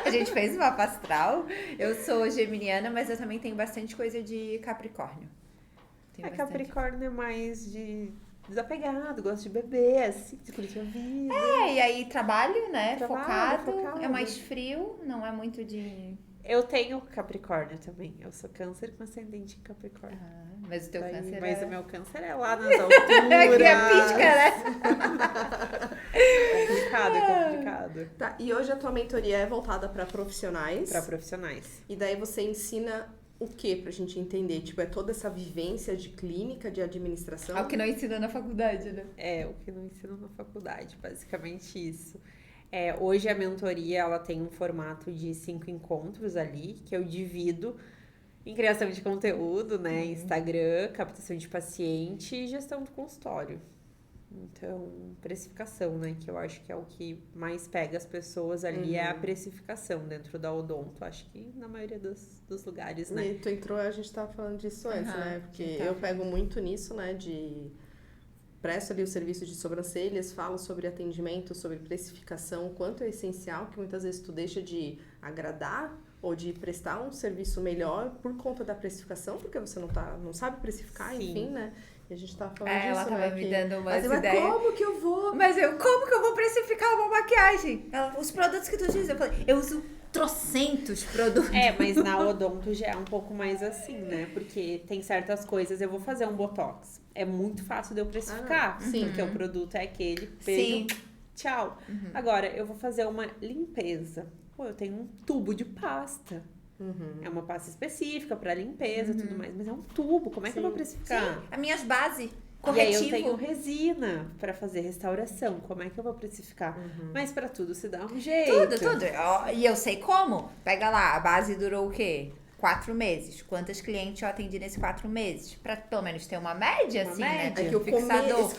A gente fez uma mapa astral. Eu sou geminiana, mas eu também tenho bastante coisa de Capricórnio. Capricórnio é mais de desapegado, gosta de beber, assim, de curtir a vida. E aí trabalho, né? Focado. É mais frio, não é muito de... Eu tenho Capricórnio também. Eu sou câncer com ascendente em Capricórnio. Mas o teu câncer Mas é... o meu câncer é lá nas alturas. que é pítica, né? É complicado. Tá, e hoje a tua mentoria é voltada para profissionais. Para profissionais. E daí você ensina o que pra gente entender? Tipo, é toda essa vivência de clínica, de administração? É o que não ensina na faculdade, né? É, o que não ensina na faculdade, basicamente isso. Hoje a mentoria, ela tem um formato de 5 encontros ali, que eu divido em criação de conteúdo, né? Instagram, captação de paciente e gestão do consultório. Então, precificação, né? Que eu acho que é o que mais pega as pessoas ali, é a precificação dentro da odonto. Acho que na maioria dos lugares, né? E tu entrou, a gente tava falando disso antes, né? Porque eu pego muito nisso, né? Presto ali o serviço de sobrancelhas, falo sobre atendimento, sobre precificação, o quanto é essencial, que muitas vezes tu deixa de agradar ou de prestar um serviço melhor por conta da precificação, porque você não sabe precificar, enfim, né? E a gente tava falando disso, ela tava me dando umas ideias. Como que eu vou? Como que eu vou precificar uma maquiagem? Os produtos que tu diz, eu falei, eu uso trocentos produtos. Mas na odonto já é um pouco mais assim, né? Porque tem certas coisas, eu vou fazer um botox. É muito fácil de eu precificar, porque o produto é aquele, beijo, tchau. Agora, eu vou fazer uma limpeza. Eu tenho um tubo de pasta. É uma pasta específica pra limpeza e tudo mais, mas é um tubo, como é que eu vou precificar? As minhas bases, corretivo. corretivo. E aí eu tenho resina pra fazer restauração, como é que eu vou precificar? Mas pra tudo se dá um jeito. Tudo. E eu sei como. Pega lá, a base durou o quê? 4 meses. Quantas clientes eu atendi nesses 4 meses? Pra pelo menos ter uma média, assim, né? É que o fixador.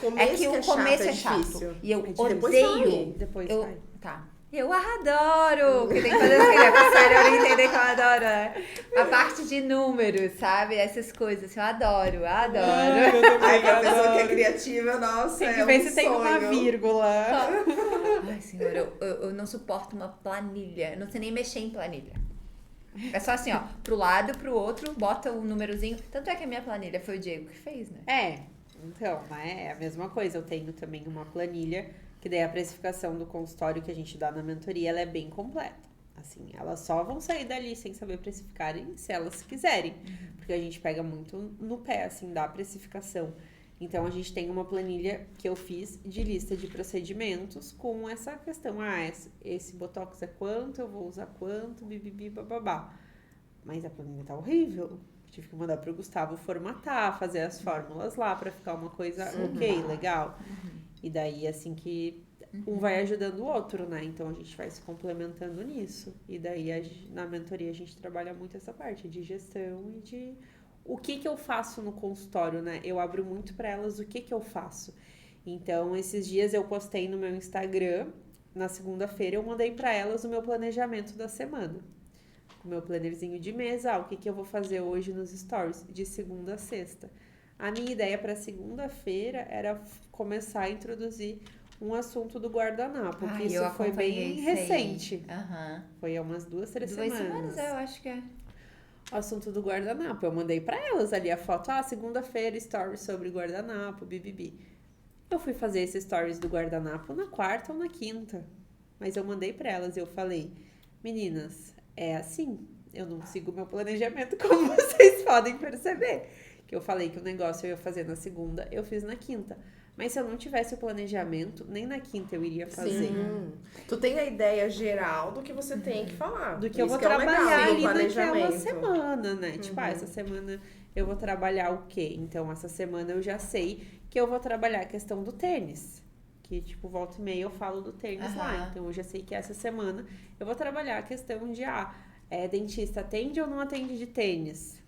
começo é chato. chato. E eu Depois odeio. Depois eu, sai. Tá. Eu adoro! Que tem que fazer assim, né? Pra sério, eu não entender que eu adoro, né? A parte de números, sabe? Essas coisas, assim, eu adoro. Ai, pra pessoa que é criativa, nossa, tem que ver se tem uma sonho. vírgula. Ai, senhor, eu não suporto uma planilha. Eu não sei nem mexer em planilha. É só assim, ó, pro lado, pro outro, bota o númerozinho. Tanto é que a minha planilha foi o Diego que fez, né? Então, né? É a mesma coisa. Eu tenho também uma planilha, que daí a precificação do consultório que a gente dá na mentoria, ela é bem completa. Assim, elas só vão sair dali sem saber precificarem se elas quiserem. Porque a gente pega muito no pé, assim, da precificação. Então, a gente tem uma planilha que eu fiz de lista de procedimentos com essa questão. Esse Botox é quanto, eu vou usar quanto, bibibi, bababá. Mas a planilha tá horrível. Tive que mandar pro Gustavo formatar, fazer as fórmulas lá pra ficar uma coisa ok, legal. E daí, assim que um vai ajudando o outro, né? Então, a gente vai se complementando nisso. E daí, na mentoria, a gente trabalha muito essa parte de gestão e de... O que eu faço no consultório, né? Eu abro muito para elas o que eu faço. Então, esses dias eu postei no meu Instagram, na segunda-feira eu mandei para elas o meu planejamento da semana. O meu plannerzinho de mês, o que eu vou fazer hoje nos stories, de segunda a sexta. A minha ideia para segunda-feira era começar a introduzir um assunto do guardanapo, que isso foi bem recente. Foi há umas 2, 3 semanas. 2 semanas, eu acho que é. O assunto do guardanapo. Eu mandei pra elas ali a foto. Segunda-feira, stories sobre guardanapo, bibibi. Eu fui fazer esses stories do guardanapo na quarta ou na quinta. Mas eu mandei pra elas e eu falei, meninas, é assim. Eu não sigo meu planejamento, como vocês podem perceber. Que eu falei que o negócio eu ia fazer na segunda, eu fiz na quinta. Mas se eu não tivesse o planejamento, nem na quinta eu iria fazer. Sim. Tu tem a ideia geral do que você tem que falar. Do que eu vou trabalhar ali naquela semana, né? Tipo, essa semana eu vou trabalhar o quê? Então, essa semana eu já sei que eu vou trabalhar a questão do tênis. Que, tipo, volta e meia eu falo do tênis lá. Então, eu já sei que essa semana eu vou trabalhar a questão de, dentista atende ou não atende de tênis?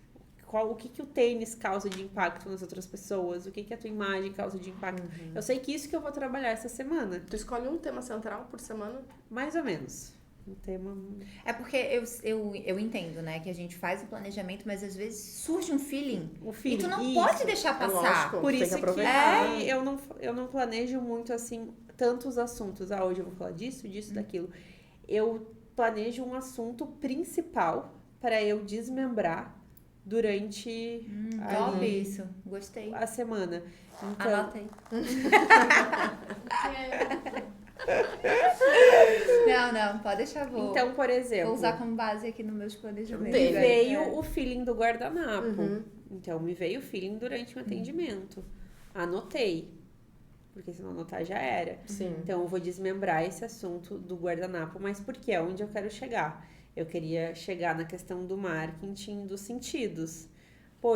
O que o tênis causa de impacto nas outras pessoas, o que a tua imagem causa de impacto. Eu sei que isso que eu vou trabalhar essa semana. Tu escolhe um tema central por semana? Mais ou menos. Um tema... É porque eu entendo, né, que a gente faz o planejamento, mas às vezes surge um feeling. E tu não pode deixar passar. Lógico, por isso que eu não planejo muito, assim, tantos assuntos. Hoje eu vou falar disso, daquilo. Eu planejo um assunto principal para eu desmembrar durante Top isso, gostei. A semana. Então, Anota aí. Não, pode deixar, Então, por exemplo... Vou usar como base aqui nos meus planejamentos. Me veio o feeling do guardanapo. Então, me veio o feeling durante o atendimento. Anotei. Porque se não anotar, já era. Sim. Então, eu vou desmembrar esse assunto do guardanapo. Mas por quê? Onde eu quero chegar? Eu queria chegar na questão do marketing dos sentidos.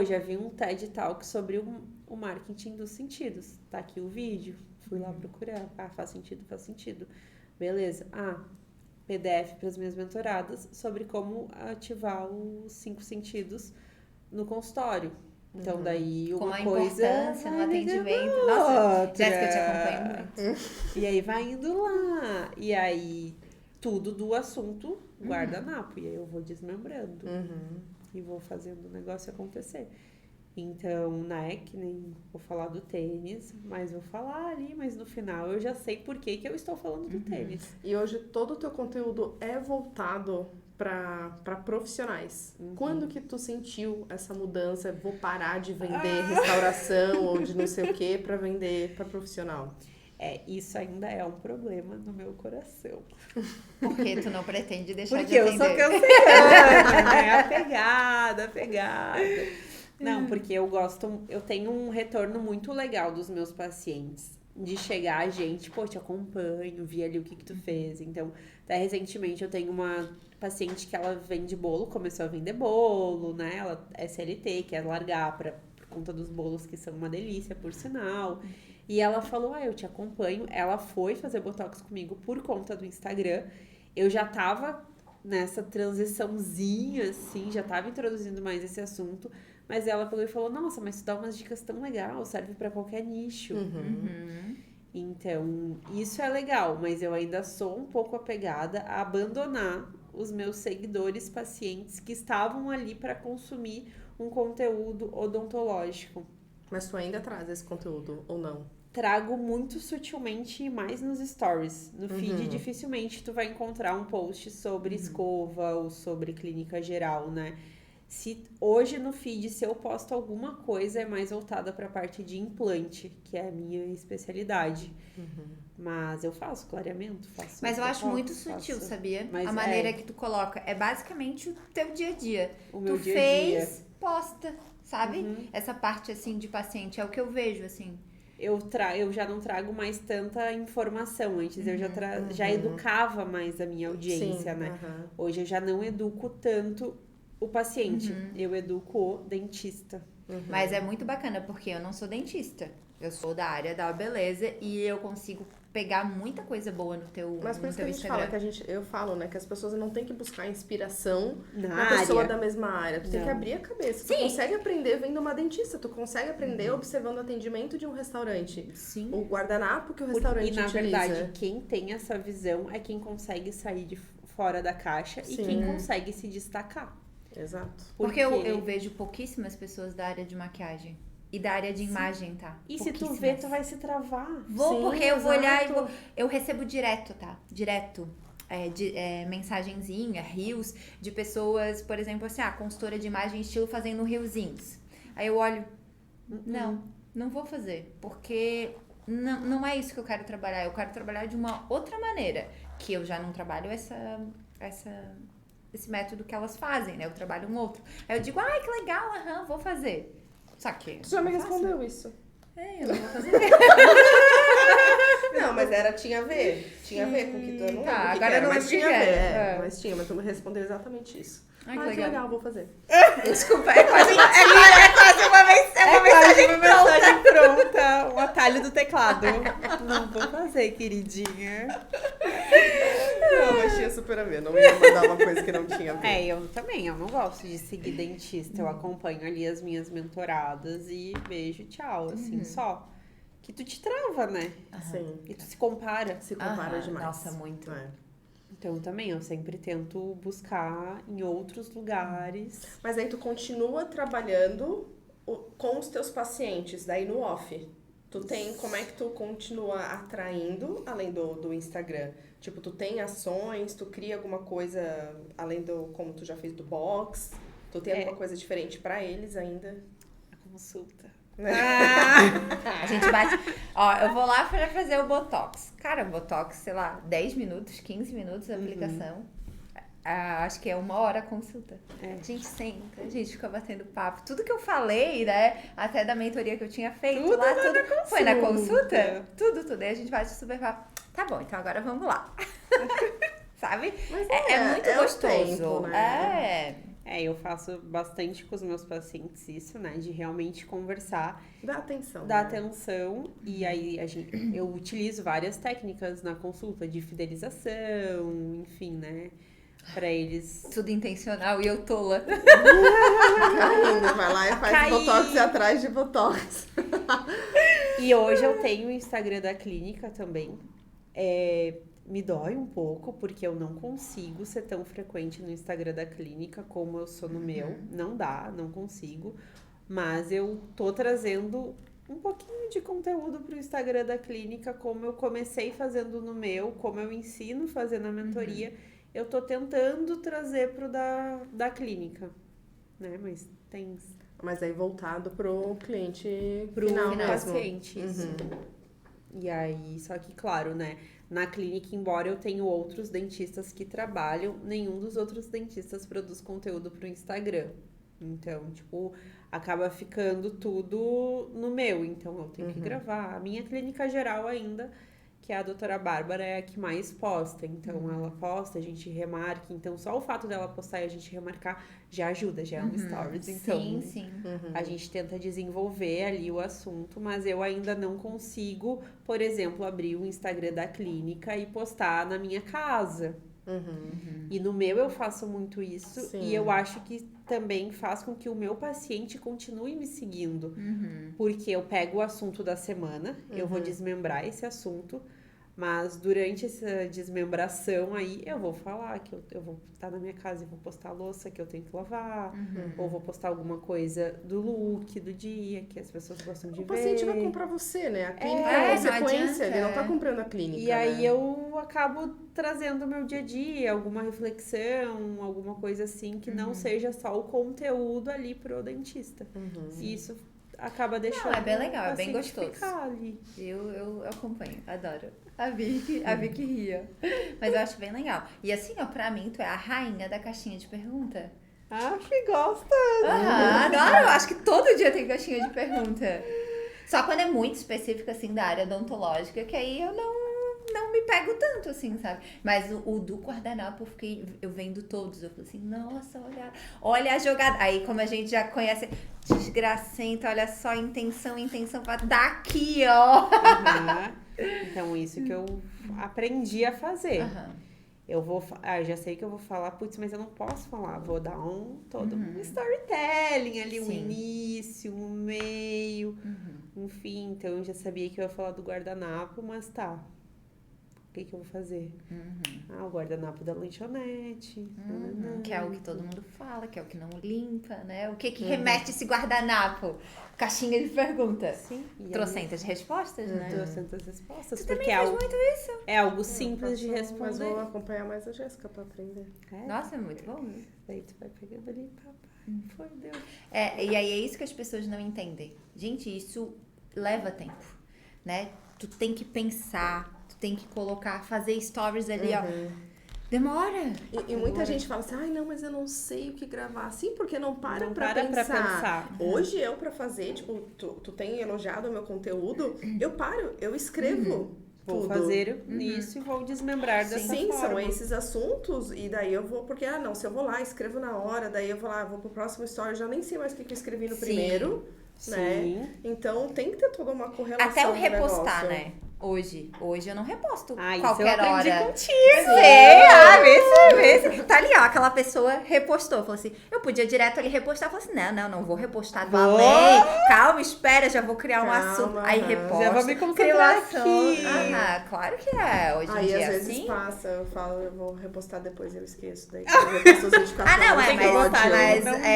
Já vi um TED Talk sobre o marketing dos sentidos. Tá aqui o vídeo. Fui lá procurar. Faz sentido. Beleza. PDF para as minhas mentoradas sobre como ativar os 5 sentidos no consultório. Então, daí uma com coisa... a importância no atendimento. Nossa, Jéssica, eu te acompanho muito. E aí vai indo lá. E aí... Tudo do assunto guardanapo. E aí eu vou desmembrando. E vou fazendo o negócio acontecer. Então, né, que nem vou falar do tênis, mas vou falar ali, mas no final eu já sei por que eu estou falando do tênis. E hoje todo o teu conteúdo é voltado para profissionais. Quando que tu sentiu essa mudança? Vou parar de vender restauração ou de não sei o que para vender para profissional. Isso ainda é um problema no meu coração. Porque tu não pretende deixar Porque de atender. Porque eu sou cansada, né? Apegada. Não, porque eu tenho um retorno muito legal dos meus pacientes. De chegar a gente, te acompanho, vi ali o que tu fez. Então, até recentemente eu tenho uma paciente que ela vende bolo, começou a vender bolo, né? Ela é CLT, quer largar por conta dos bolos que são uma delícia, por sinal. E ela falou, eu te acompanho. Ela foi fazer Botox comigo por conta do Instagram. Eu já tava nessa transiçãozinha, assim, já tava introduzindo mais esse assunto. Mas ela pegou e falou, nossa, mas tu dá umas dicas tão legais, serve pra qualquer nicho. Então, isso é legal, mas eu ainda sou um pouco apegada a abandonar os meus seguidores, pacientes que estavam ali para consumir um conteúdo odontológico. Mas tu ainda traz esse conteúdo, ou não? Trago muito sutilmente e mais nos stories. No feed, dificilmente tu vai encontrar um post sobre escova ou sobre clínica geral, né? Se hoje no feed, se eu posto alguma coisa, é mais voltada para a parte de implante, que é a minha especialidade. Mas eu faço clareamento, faço. Mas eu acho muito sutil, sabia? A maneira que tu coloca. É basicamente o teu dia a dia. O meu tu dia a fez, dia. posta, sabe? Essa parte, assim, de paciente é o que eu vejo, assim. Eu já não trago mais tanta informação. Antes eu já educava mais a minha audiência, né? Hoje eu já não educo tanto o paciente. Eu educo o dentista. Mas é muito bacana, porque eu não sou dentista. Eu sou da área da beleza e eu consigo pegar muita coisa boa no teu Mas por no isso que teu a gente Instagram. fala, eu falo, né, que as pessoas não têm que buscar inspiração Na na pessoa área. da mesma área. Tu tem que abrir a cabeça. Tu consegue aprender vendo uma dentista, tu consegue aprender observando o atendimento de um restaurante. Sim. O guardanapo que o restaurante E na utiliza. verdade, quem tem essa visão é quem consegue sair de fora da caixa e Sim. quem consegue se destacar. Exato. Porque eu vejo pouquíssimas pessoas da área de maquiagem. E da área de imagem, tá? E se tu Pouquíssimas. vê, tu vai se travar. Vou, Sim, porque eu vou olhar e exato. eu recebo direto, tá? Direto. Mensagenzinha, reels de pessoas, por exemplo, assim, consultora de imagem estilo fazendo reelzinhos. Aí eu olho, não vou fazer, porque não é isso que eu quero trabalhar. Eu quero trabalhar de uma outra maneira, que eu já não trabalho esse método que elas fazem, né? Eu trabalho um outro. Aí eu digo, ai, que legal, vou fazer. Só que... Tu já me respondeu isso. eu não vou fazer. Não, mas tinha a ver. Tinha a ver com o que tu não lembro o que agora que era, eu não mas lembro o tinha que a ver. era. Mas tu me respondeu exatamente isso. Ai, Que legal, vou fazer. Desculpa, é quase uma mensagem mensagem pronta. O atalho do teclado. Não vou fazer, queridinha. Não, mas tinha super a ver. Não ia mandar uma coisa que não tinha a ver. Eu também. Eu não gosto de seguir dentista. Eu acompanho ali as minhas mentoradas e beijo, tchau. Assim, só. Que tu te trava, né? Sim. E tu se compara. Se compara demais. Nossa, muito. Então, também, eu sempre tento buscar em outros lugares. Mas aí tu continua trabalhando com os teus pacientes, daí no off. Como é que tu continua atraindo, além do Instagram? Tipo, tu tem ações, tu cria alguma coisa, além como tu já fez do box? Tu tem alguma coisa diferente pra eles ainda? A consulta. A gente bate... eu vou lá pra fazer o Botox. Cara, o Botox, sei lá, 10 minutos, 15 minutos a aplicação. Acho que é 1 hora a consulta. A gente senta, a gente fica batendo papo. Tudo que eu falei, né? Até da mentoria que eu tinha feito tudo foi na consulta. Tudo. Aí a gente bate super papo. Tá bom, então agora vamos lá. Sabe? Mas é muito gostoso. tempo, né? Eu faço bastante com os meus pacientes isso, né? De realmente conversar. Dá atenção. Dá atenção. E aí eu utilizo várias técnicas na consulta de fidelização, enfim, né? Pra eles... Tudo intencional e eu tola. Caindo, vai lá e faz Botox e atrás de Botox. E hoje eu tenho o Instagram da clínica também. Me dói um pouco, porque eu não consigo ser tão frequente no Instagram da clínica como eu sou no meu. Não dá, não consigo. Mas eu tô trazendo um pouquinho de conteúdo pro Instagram da clínica, como eu comecei fazendo no meu, como eu ensino fazendo a mentoria. Eu tô tentando trazer pro da clínica, né? Mas aí voltado pro cliente pro final mesmo. paciente, isso. E aí, só que claro, né? Na clínica, embora eu tenha outros dentistas que trabalham, nenhum dos outros dentistas produz conteúdo pro Instagram. Então, tipo, acaba ficando tudo no meu. Então, eu tenho que gravar. A minha clínica geral ainda, que é a doutora Bárbara, é a que mais posta. Então, ela posta, a gente remarca. Então, só o fato dela postar e a gente remarcar já ajuda, já é um stories. Então, Sim. a gente tenta desenvolver ali o assunto, mas eu ainda não consigo, por exemplo, abrir o Instagram da clínica e postar na minha casa. E no meu eu faço muito isso. Sim. E eu acho que também faz com que o meu paciente continue me seguindo. Porque eu pego o assunto da semana, eu vou desmembrar esse assunto. Mas durante essa desmembração aí, eu vou falar que eu vou estar na minha casa e vou postar a louça que eu tenho que lavar. Ou vou postar alguma coisa do look, do dia, que as pessoas gostam de ver. O paciente vai comprar você, né? A clínica não é consequência, adianta, ele não tá comprando a clínica, E aí né? eu acabo trazendo o meu dia a dia, alguma reflexão, alguma coisa assim, que não seja só o conteúdo ali pro dentista. E isso acaba deixando Não, é bem legal, o é bem paciente gostoso. ficar ali. Eu acompanho, adoro. A Vicky ria. Mas eu acho bem legal. E assim, ó, pra mim, tu é a rainha da caixinha de pergunta. Acho que gosta. Adoro! Acho que todo dia tem caixinha de pergunta. Só quando é muito específico, assim, da área odontológica, que aí eu não me pego tanto, assim, sabe? Mas o do guardanapo, eu vendo todos. Eu falei assim, nossa, olha a jogada. Aí, como a gente já conhece, desgracenta, olha só, intenção pra daqui, ó. Então, isso que eu aprendi a fazer. Aham. Eu já sei que eu vou falar, putz, mas eu não posso falar. Vou dar todo um storytelling ali, um início, um meio, enfim. Então, eu já sabia que eu ia falar do guardanapo, mas tá. O que eu vou fazer? O guardanapo da lanchonete. Que é o que todo mundo fala, que é o que não limpa, né? O que remete esse guardanapo? Caixinha de pergunta. Sim. Trocentas respostas, né? Trocentas respostas. Tu porque também faz muito isso. é algo simples de Mas responder. vou acompanhar mais a Jéssica pra aprender. Nossa, é muito bom. Daí tu vai pegando ali, papai. Foi, Deus. E aí é isso que as pessoas não entendem. Gente, isso leva tempo, né? Tu tem que pensar, tu tem que fazer stories ali, ó. Demora. E muita gente fala assim, ai não, mas eu não sei o que gravar. Sim, porque não para pra pensar. Hoje eu pra fazer, tipo, tu tem elogiado o meu conteúdo, eu paro, eu escrevo. Vou fazer isso e vou desmembrar dessa forma. Sim, são esses assuntos, e daí eu vou, porque, se eu vou lá, escrevo na hora, daí eu vou lá, vou pro próximo story, já nem sei mais o que eu escrevi no primeiro, né? Então tem que ter toda uma correlação. Até o repostar, negócio. né? Hoje eu não reposto Isso qualquer eu aprendi hora. contigo. Vê se. Tá ali, ó, aquela pessoa repostou. Falou assim, eu podia direto ali repostar. Falei assim, não vou repostar do além. Calma, espera, já vou criar um assunto. Aí reposta. Já vou me concentrar aqui. Claro que é. Hoje em aí, dia às vezes assim. passa, eu falo, eu vou repostar depois, eu esqueço. Daí eu reposto os 24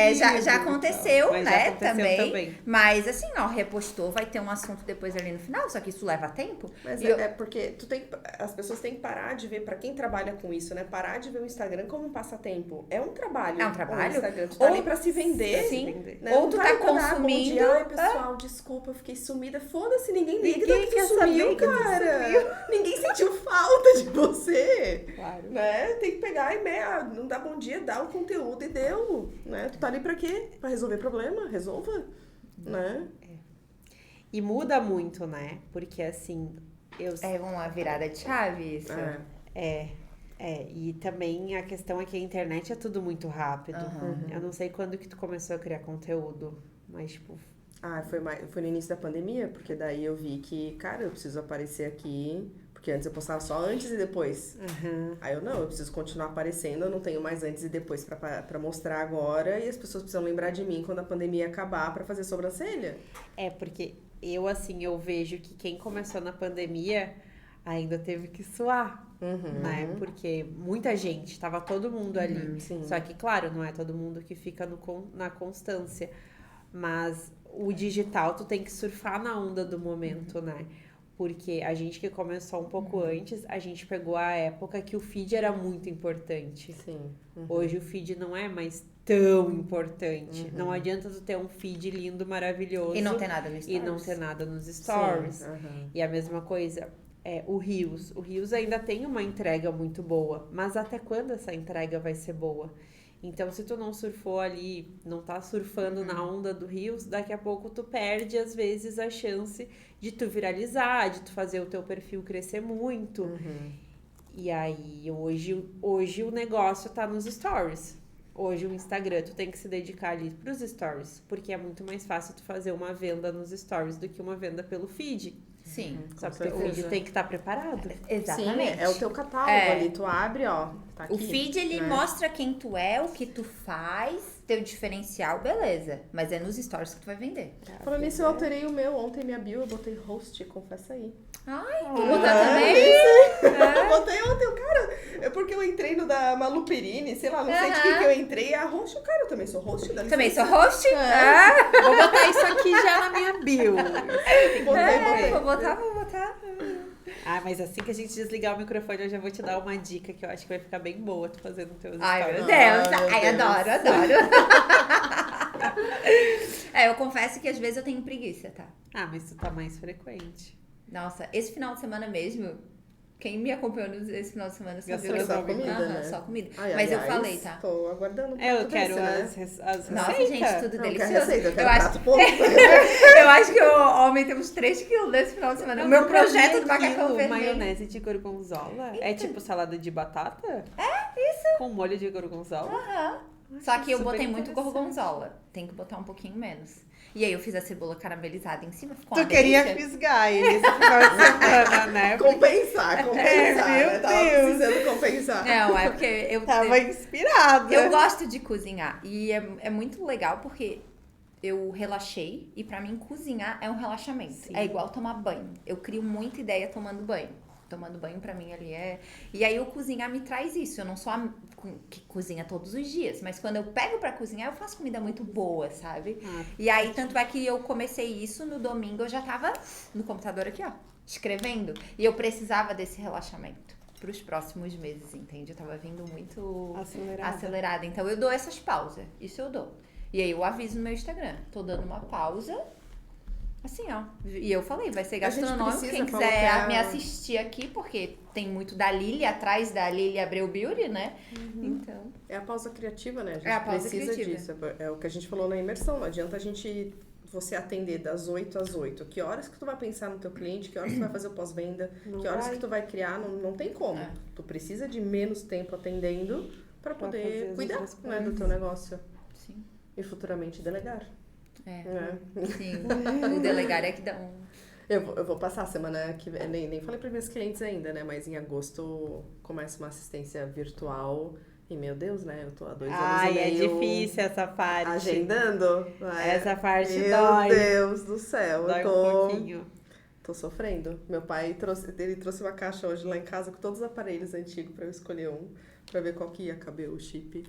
mas já aconteceu, Mas né? já aconteceu também. Mas assim, ó, repostou, vai ter um assunto depois ali no final, só que isso leva tempo. Mas porque as pessoas têm que parar de ver, pra quem trabalha com isso, né? Parar de ver o Instagram como um passatempo. É um trabalho. É um trabalho. O Instagram. Tu tá ali pra se vender. Sim. Né? Ou não tu tá tá ali pra dar bom consumindo. dia. Ai, pessoal, desculpa, eu fiquei sumida. Foda-se, ninguém liga Ninguém que quer tu sumiu, saber que tu cara. Ninguém sentiu falta de você. Claro. Né? Tem que pegar e não dá bom dia, dá o conteúdo e deu. Né? Tu tá ali pra quê? Pra resolver problema? Resolva. Né? E muda muito, né? Porque assim... É uma virada de chave isso. E também a questão é que a internet é tudo muito rápido. Eu não sei quando que tu começou a criar conteúdo, mas tipo... Foi no início da pandemia, porque daí eu vi que, cara, eu preciso aparecer aqui, porque antes eu postava só antes e depois. Aí eu preciso continuar aparecendo, eu não tenho mais antes e depois pra mostrar agora, e as pessoas precisam lembrar de mim quando a pandemia acabar pra fazer sobrancelha. Porque eu vejo que quem começou na pandemia ainda teve que suar, né? Porque muita gente, tava todo mundo ali. Só que, claro, não é todo mundo que fica na constância. Mas o digital, tu tem que surfar na onda do momento, né? Porque a gente que começou um pouco antes, a gente pegou a época que o feed era muito importante. Sim. Hoje o feed não é mais tão importante. Não adianta tu ter um feed lindo, maravilhoso. E não ter nada nos stories. E não ter nada nos stories. E a mesma coisa, o Reels. O Reels ainda tem uma entrega muito boa. Mas até quando essa entrega vai ser boa? Então, se tu não surfou ali, não tá surfando na onda do Reels, daqui a pouco tu perde, às vezes, a chance de tu viralizar, de tu fazer o teu perfil crescer muito. E aí, hoje o negócio tá nos stories. Hoje o Instagram, tu tem que se dedicar ali pros stories, porque é muito mais fácil tu fazer uma venda nos stories do que uma venda pelo feed. Sim. Só que o feed tem que estar preparado. Exatamente. Sim, é o teu catálogo ali, tu abre, ó, tá aqui. O feed, ele mostra quem tu é, o que tu faz, teu diferencial, beleza. Mas é nos stories que tu vai vender. Falando nisso, eu alterei o meu. Ontem minha bio, eu botei host, confessa aí. Ai, tu botar também? Eu botei ontem, cara, é porque eu entrei no da Malu Perini, sei lá, não sei de que eu entrei, a host, cara, eu também sou host da Também sou licença. host? Ah, Vou botar isso aqui já na minha bio. Botei. vou botar. Ah, mas assim que a gente desligar o microfone, eu já vou te dar uma dica que eu acho que vai ficar bem boa tu fazendo teus Ai, stories. meu Deus. meu Ai, Deus. adoro. Eu confesso que às vezes eu tenho preguiça, tá? Ah, mas tu tá mais frequente. Nossa, esse final de semana mesmo, quem me acompanhou esse final de semana sabe Gastronomia. Só comida, Aham, né? só comida. Ai, Mas eu aliás, falei, tá? Tô aguardando um Eu prato quero desse, né? as receitas. Nossa, gente, tudo Não, quer delicioso. receita, eu quero Eu acho, prato pouco. eu acho que eu aumentei uns 3 quilos nesse final de semana. O meu projeto do macacão vermelho. Maionese de gorgonzola. É tipo salada de batata? Isso. Com molho de gorgonzola? Aham. Só que eu Super botei muito interessante. gorgonzola. Tem que botar um pouquinho menos. E aí eu fiz a cebola caramelizada em cima, ficou Tu uma queria delícia. fisgar ele esse final de semana, né? Compensar, meu né? Tava Deus. precisando compensar. Não, é porque eu... Tava inspirada. Eu gosto de cozinhar e é muito legal porque eu relaxei e pra mim cozinhar é um relaxamento. Sim. É igual tomar banho. Eu crio muita ideia tomando banho. Tomando banho pra mim ali é... E aí o cozinhar me traz isso. Eu não sou a que cozinha todos os dias, mas quando eu pego pra cozinhar, eu faço comida muito boa, sabe? E aí, tanto é que eu comecei isso no domingo, eu já tava no computador aqui, ó, escrevendo. E eu precisava desse relaxamento pros próximos meses, entende? Eu tava vindo muito acelerada. Então, eu dou essas pausas. Isso eu dou. E aí, eu aviso no meu Instagram. Tô dando uma pausa. Assim, ó. E eu falei, vai ser A gente gastronômico. precisa Quem quiser colocar- me assistir aqui, porque tem muito da Lili atrás da Lili Abreu Beauty, né? Então. É a pausa criativa, né? A gente É a pausa precisa criativa. disso. É o que a gente falou na imersão. Não adianta você atender das 8 às 8. Que horas que tu vai pensar no teu cliente? Que horas tu vai fazer o pós-venda? Não Que horas vai. que tu vai criar? Não tem como. É. Tu precisa de menos tempo atendendo pra fazer poder as cuidar, outras né, do coisas. teu negócio. Sim. E futuramente delegar. É. É. Sim. O delegar é que dá um. Eu vou passar a semana que vem, nem falei para meus clientes ainda, né? Mas em agosto começa uma assistência virtual. E meu Deus, né? Eu tô há 2 anos Ai, e é meio difícil essa parte. agendando. Né? Essa parte meu dói. Deus do céu, Dói eu um tô, pouquinho. tô sofrendo. Meu pai trouxe uma caixa hoje lá em casa com todos os aparelhos antigos para eu escolher um, para ver qual que ia caber o chip.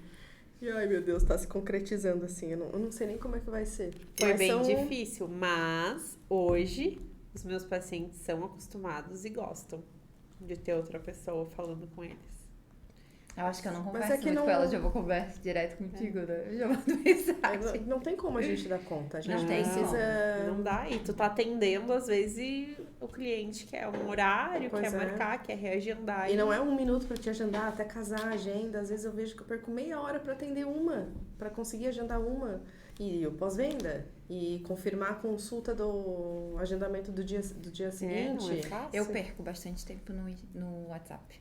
E ai, meu Deus, tá se concretizando assim. Eu não sei nem como é que vai ser. Foi Mas bem são- difícil, mas hoje os meus pacientes são acostumados e gostam de ter outra pessoa falando com eles. Eu acho que eu não Mas converso é que muito não- com ela, já vou conversar direto contigo, né? Eu já mando mensagem. Não tem como a gente dar conta. A gente Não tem precisa. Não dá. E tu tá atendendo, às vezes, e o cliente quer um horário, Pois quer é. marcar, quer reagendar. E não é 1 minuto pra te agendar, até casar a agenda. Às vezes eu vejo que eu perco meia hora pra atender uma, pra conseguir agendar uma. E o pós-venda. E confirmar a consulta do agendamento do dia seguinte. não é fácil. Eu perco bastante tempo no WhatsApp.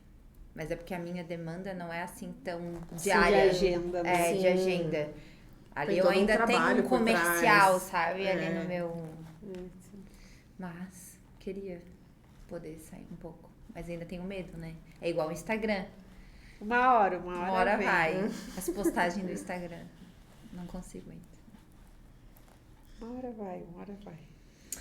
Mas é porque a minha demanda não é assim tão Sim, diária. de agenda, né? É, Sim. de agenda. Ali Tem eu todo um ainda tenho trabalho um por comercial, trás. sabe? Ali É. no meu. Sim. Mas queria poder sair um pouco. Mas ainda tenho medo, né? É igual o Instagram. Uma hora Uma hora vem. vai. As postagens do Instagram. Não consigo ainda. Uma hora vai.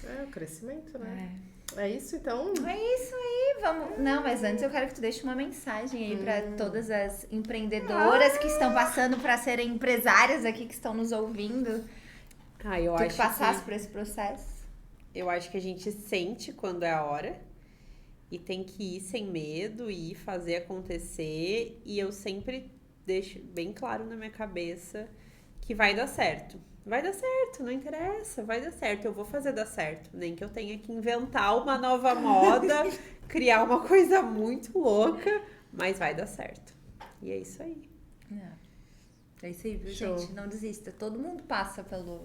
É o crescimento, né? É. É isso então. É isso aí, vamos. Não, mas antes eu quero que tu deixe uma mensagem aí pra todas as empreendedoras que estão passando pra serem empresárias aqui que estão nos ouvindo. Ah, eu Tu acho que passasse por esse processo. Eu acho que a gente sente quando é a hora e tem que ir sem medo e ir fazer acontecer. E eu sempre deixo bem claro na minha cabeça que vai dar certo. Vai dar certo, não interessa, vai dar certo. Eu vou fazer dar certo. Nem que eu tenha que inventar uma nova moda, criar uma coisa muito louca, mas vai dar certo. E é isso aí. É isso aí, viu, Show. gente? Não desista. Todo mundo passa pelo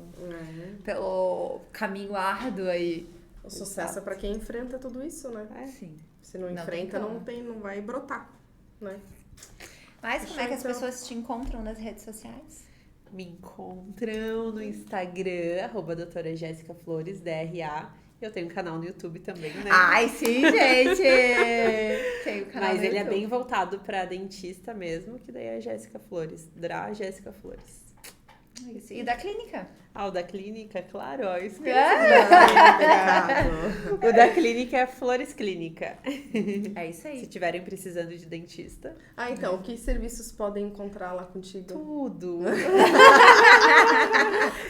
caminho árduo aí. O sucesso é pra quem enfrenta tudo isso, né? Sim. Se não Não enfrenta, tem como. não vai brotar, né? Mas como é que as Então. pessoas te encontram nas redes sociais? Me encontram no Instagram, @doutora Jéssica Flores, DRA. Eu tenho um canal no YouTube também, né? Ai, sim, gente! Tem o canal Mas no ele é YouTube. bem voltado pra dentista mesmo, que daí é a Jéssica Flores. Jéssica Flores. Isso. E da clínica? Ah, o da clínica, claro, ó, esqueci. Obrigado. O da clínica é Flores Clínica. É isso aí. Se tiverem precisando de dentista. Ah, então, que serviços podem encontrar lá contigo? Tudo.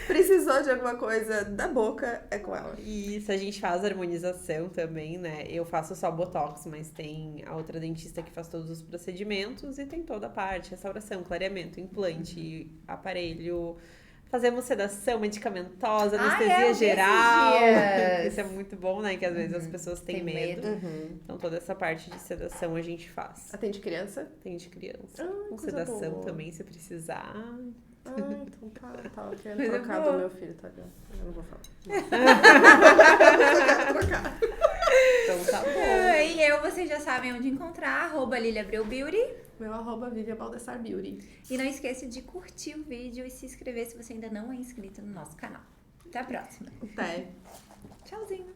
Precisou de alguma coisa da boca, é com ela. Isso, a gente faz harmonização também, né? Eu faço só botox, mas tem a outra dentista que faz todos os procedimentos e tem toda a parte, restauração, clareamento, implante, aparelho. Fazemos sedação medicamentosa, anestesia geral. Isso é muito bom, né? Que às vezes as pessoas têm medo. Então toda essa parte de sedação a gente faz. Atende criança? Atende criança. Com coisa sedação boa. também, se precisar. Ah, então tá. Tava querendo Coisa trocar boa. do meu filho, tá ligado? Eu não vou falar. Trocar. Então tá bom. E vocês já sabem onde encontrar, @LiliAbreauBeauty. Meu @Vivian Baldessar Beauty. E não esqueça de curtir o vídeo e se inscrever se você ainda não é inscrito no nosso canal. Até a próxima. Até. Tchauzinho.